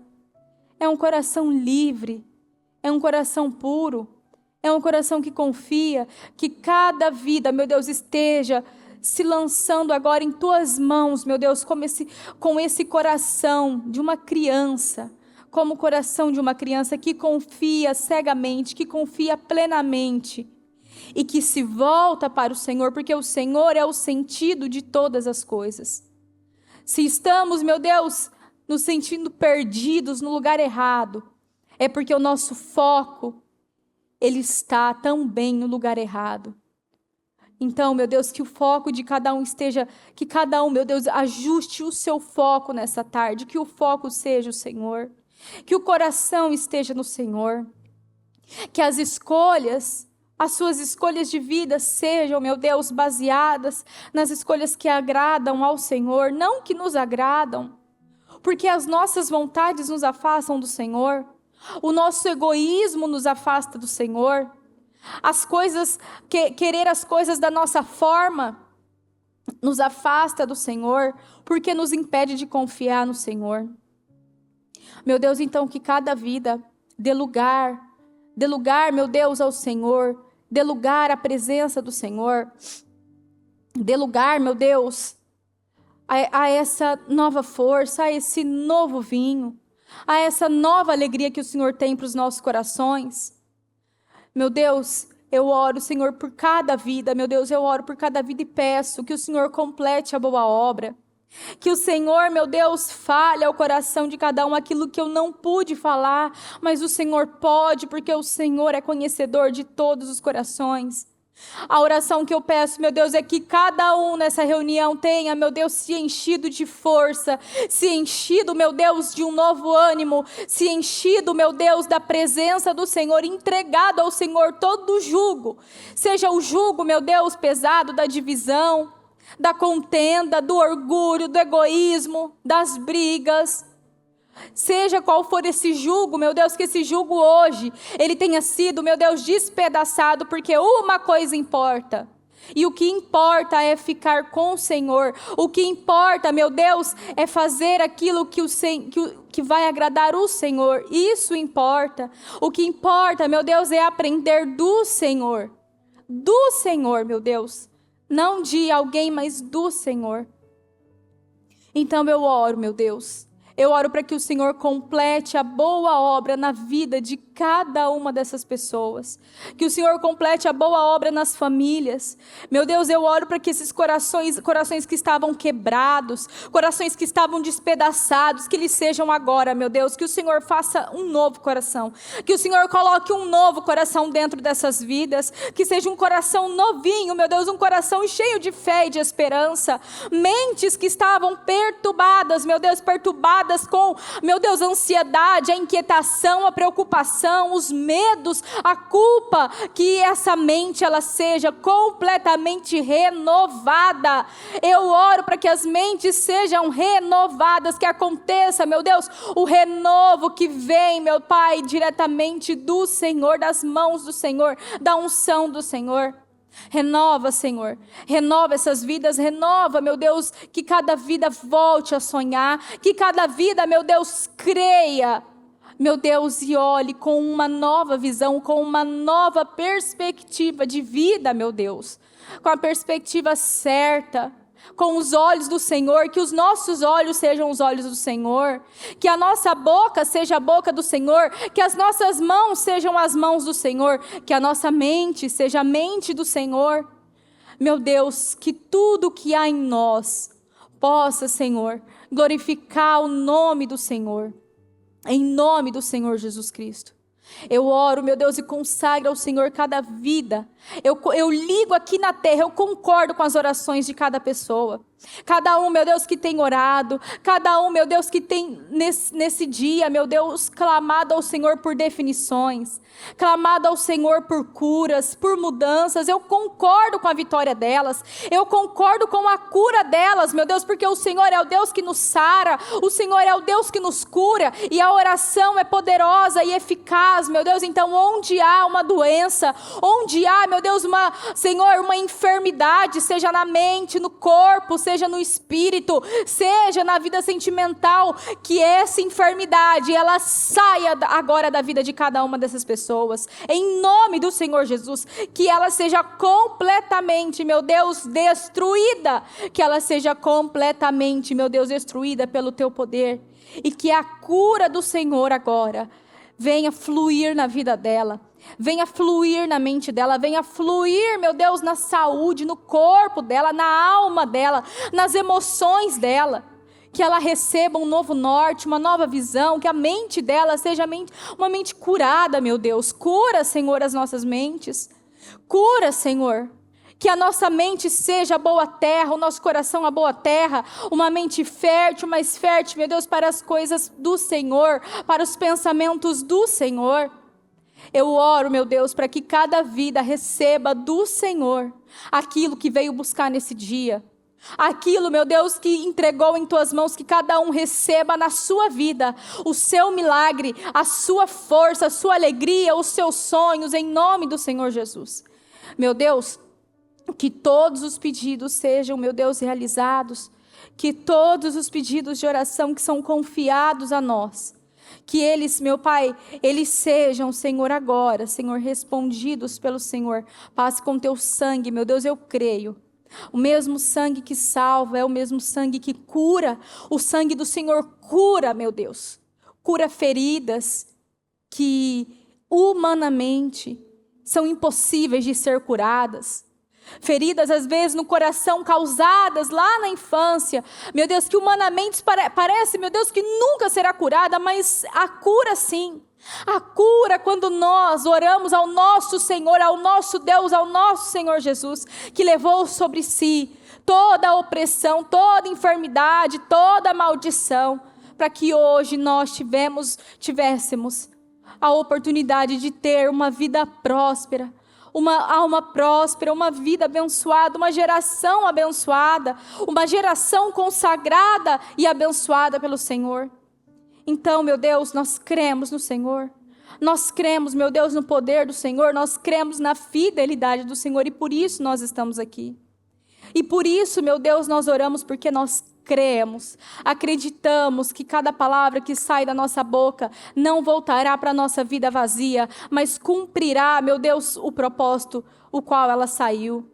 é um coração livre, é um coração puro, é um coração que confia, que cada vida, meu Deus, esteja se lançando agora em tuas mãos, meu Deus, com esse coração de uma criança, como o coração de uma criança que confia cegamente, que confia plenamente e que se volta para o Senhor, porque o Senhor é o sentido de todas as coisas. Se estamos, meu Deus, nos sentindo perdidos no lugar errado, é porque o nosso foco ele está também no lugar errado. Então, meu Deus, que o foco de cada um esteja, que cada um, meu Deus, ajuste o seu foco nessa tarde, que o foco seja o Senhor, que o coração esteja no Senhor, que as suas escolhas de vida sejam, meu Deus, baseadas nas escolhas que agradam ao Senhor, não que nos agradam, porque as nossas vontades nos afastam do Senhor, o nosso egoísmo nos afasta do Senhor, as coisas, querer as coisas da nossa forma, nos afasta do Senhor, porque nos impede de confiar no Senhor. Meu Deus, então que cada vida dê lugar, meu Deus, ao Senhor, dê lugar à presença do Senhor, dê lugar, meu Deus, a essa nova força, a esse novo vinho, a essa nova alegria que o Senhor tem para os nossos corações. Meu Deus, eu oro, Senhor, por cada vida. Meu Deus, eu oro por cada vida e peço que o Senhor complete a boa obra. Que o Senhor, meu Deus, fale ao coração de cada um aquilo que eu não pude falar, mas o Senhor pode, porque o Senhor é conhecedor de todos os corações. A oração que eu peço, meu Deus, é que cada um nessa reunião tenha, meu Deus, se enchido de força, se enchido, meu Deus, de um novo ânimo, se enchido, meu Deus, da presença do Senhor, entregado ao Senhor todo o jugo, seja o jugo, meu Deus, pesado da divisão, da contenda, do orgulho, do egoísmo, das brigas. Seja qual for esse jugo, meu Deus, que esse jugo hoje, ele tenha sido, meu Deus, despedaçado, porque uma coisa importa. E o que importa é ficar com o Senhor. O que importa, meu Deus, é fazer aquilo que vai agradar o Senhor. Isso importa. O que importa, meu Deus, é aprender do Senhor. Do Senhor, meu Deus. Não de alguém, mas do Senhor. Então eu oro, meu Deus. Eu oro para que o Senhor complete a boa obra na vida de cada uma dessas pessoas. Que o Senhor complete a boa obra nas famílias. Meu Deus, eu oro para que esses corações que estavam quebrados, corações que estavam despedaçados, que eles sejam agora, meu Deus, que o Senhor faça um novo coração. Que o Senhor coloque um novo coração dentro dessas vidas. Que seja um coração novinho, meu Deus, um coração cheio de fé e de esperança. Mentes que estavam perturbadas, meu Deus, perturbadas com, meu Deus, a ansiedade, a inquietação, a preocupação, os medos, a culpa, que essa mente ela seja completamente renovada. Eu oro para que as mentes sejam renovadas, que aconteça, meu Deus, o renovo que vem, meu Pai, diretamente do Senhor, das mãos do Senhor, da unção do Senhor. Renova, Senhor, renova essas vidas, renova, meu Deus, que cada vida volte a sonhar, que cada vida, meu Deus, creia, meu Deus, e olhe com uma nova visão, com uma nova perspectiva de vida, meu Deus, com a perspectiva certa, com os olhos do Senhor, que os nossos olhos sejam os olhos do Senhor, que a nossa boca seja a boca do Senhor, que as nossas mãos sejam as mãos do Senhor, que a nossa mente seja a mente do Senhor. Meu Deus, que tudo que há em nós possa, Senhor, glorificar o nome do Senhor, em nome do Senhor Jesus Cristo. Eu oro, meu Deus, e consagro ao Senhor cada vida. Eu ligo aqui na terra, eu concordo com as orações de cada pessoa. Cada um, meu Deus, que tem orado. Cada um, meu Deus, que tem nesse dia, meu Deus, clamado ao Senhor por definições. Clamado ao Senhor por curas, por mudanças. Eu concordo com a vitória delas. Eu concordo com a cura delas, meu Deus, porque o Senhor é o Deus que nos sara. O Senhor é o Deus que nos cura. E a oração é poderosa e eficaz, meu Deus. Então, onde há uma doença, onde há, meu Deus, Senhor, uma enfermidade, seja na mente, no corpo, seja no espírito, seja na vida sentimental, que essa enfermidade, ela saia agora da vida de cada uma dessas pessoas, em nome do Senhor Jesus, que ela seja completamente, meu Deus, destruída, que ela seja completamente, meu Deus, destruída pelo teu poder, e que a cura do Senhor agora venha fluir na vida dela, venha fluir na mente dela, venha fluir, meu Deus, na saúde, no corpo dela, na alma dela, nas emoções dela. que ela receba um novo norte, uma nova visão, que a mente dela seja uma mente curada, meu Deus. Cura, Senhor, as nossas mentes. Cura, Senhor. Que a nossa mente seja a boa terra, o nosso coração a boa terra, uma mente fértil, mais fértil, meu Deus, para as coisas do Senhor, para os pensamentos do Senhor. Eu oro, meu Deus, para que cada vida receba do Senhor aquilo que veio buscar nesse dia. Aquilo, meu Deus, que entregou em tuas mãos, que cada um receba na sua vida o seu milagre, a sua força, a sua alegria, os seus sonhos, em nome do Senhor Jesus. Meu Deus, que todos os pedidos sejam, meu Deus, realizados, que todos os pedidos de oração que são confiados a nós, que eles, meu Pai, eles sejam, Senhor, agora, Senhor, respondidos pelo Senhor. Passe com teu sangue, meu Deus, eu creio. O mesmo sangue que salva é o mesmo sangue que cura. O sangue do Senhor cura, meu Deus. Cura feridas que humanamente são impossíveis de ser curadas. Feridas, às vezes, no coração, causadas lá na infância. Meu Deus, que humanamente parece, meu Deus, que nunca será curada, mas a cura sim. A cura quando nós oramos ao nosso Senhor, ao nosso Deus, ao nosso Senhor Jesus, que levou sobre si toda a opressão, toda a enfermidade, toda a maldição, para que hoje nós tivéssemos a oportunidade de ter uma vida próspera, uma alma próspera, uma vida abençoada, uma geração abençoada, uma geração consagrada e abençoada pelo Senhor. Então, meu Deus, nós cremos no Senhor, nós cremos, meu Deus, no poder do Senhor, nós cremos na fidelidade do Senhor e por isso nós estamos aqui. E por isso, meu Deus, nós oramos porque nós cremos, acreditamos que cada palavra que sai da nossa boca não voltará para a nossa vida vazia, mas cumprirá, meu Deus, o propósito o qual ela saiu.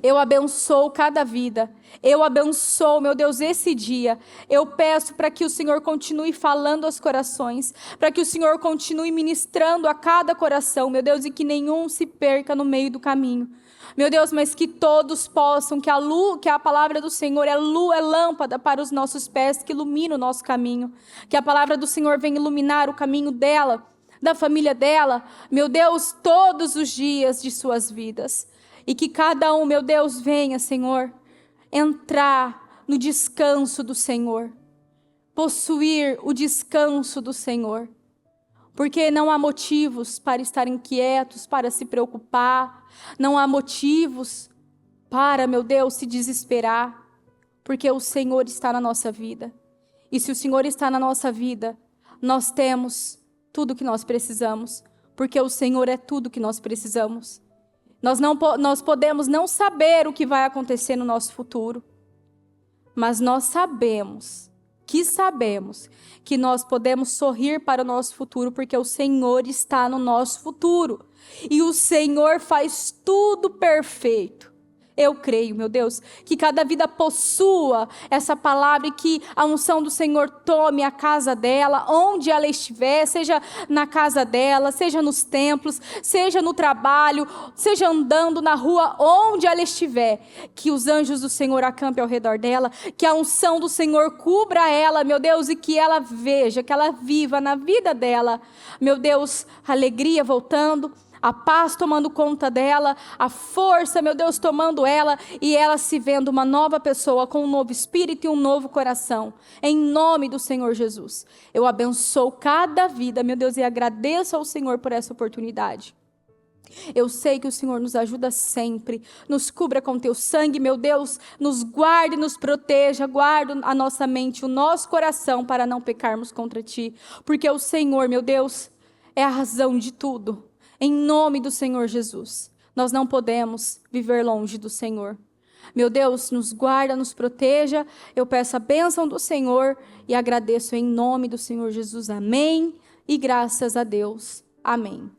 Eu abençoo cada vida, eu abençoo, meu Deus, esse dia. Eu peço para que o Senhor continue falando aos corações, para que o Senhor continue ministrando a cada coração, meu Deus, e que nenhum se perca no meio do caminho. Meu Deus, mas que todos possam, que a palavra do Senhor é luz, é lâmpada para os nossos pés, que ilumina o nosso caminho. Que a palavra do Senhor venha iluminar o caminho dela, da família dela, meu Deus, todos os dias de suas vidas. E que cada um, meu Deus, venha, Senhor, entrar no descanso do Senhor. Possuir o descanso do Senhor. Porque não há motivos para estar inquietos, para se preocupar. Não há motivos para, meu Deus, se desesperar. Porque o Senhor está na nossa vida. E se o Senhor está na nossa vida, nós temos tudo que nós precisamos. Porque o Senhor é tudo que nós precisamos. Nós podemos não saber o que vai acontecer no nosso futuro. Mas nós sabemos que nós podemos sorrir para o nosso futuro, porque o Senhor está no nosso futuro. E o Senhor faz tudo perfeito. Eu creio, meu Deus, que cada vida possua essa palavra e que a unção do Senhor tome a casa dela, onde ela estiver, seja na casa dela, seja nos templos, seja no trabalho, seja andando na rua, onde ela estiver, que os anjos do Senhor acampem ao redor dela, que a unção do Senhor cubra ela, meu Deus, e que ela veja, que ela viva na vida dela, meu Deus, a alegria voltando, a paz tomando conta dela, a força, meu Deus, tomando ela, e ela se vendo uma nova pessoa, com um novo espírito e um novo coração, em nome do Senhor Jesus. Eu abençoo cada vida, meu Deus, e agradeço ao Senhor por essa oportunidade. Eu sei que o Senhor nos ajuda sempre, nos cubra com teu sangue, meu Deus, nos guarde, nos proteja, guarda a nossa mente, o nosso coração, para não pecarmos contra ti, porque o Senhor, meu Deus, é a razão de tudo. Em nome do Senhor Jesus, nós não podemos viver longe do Senhor. Meu Deus, nos guarda, nos proteja. Eu peço a bênção do Senhor e agradeço em nome do Senhor Jesus. Amém. E graças a Deus. Amém.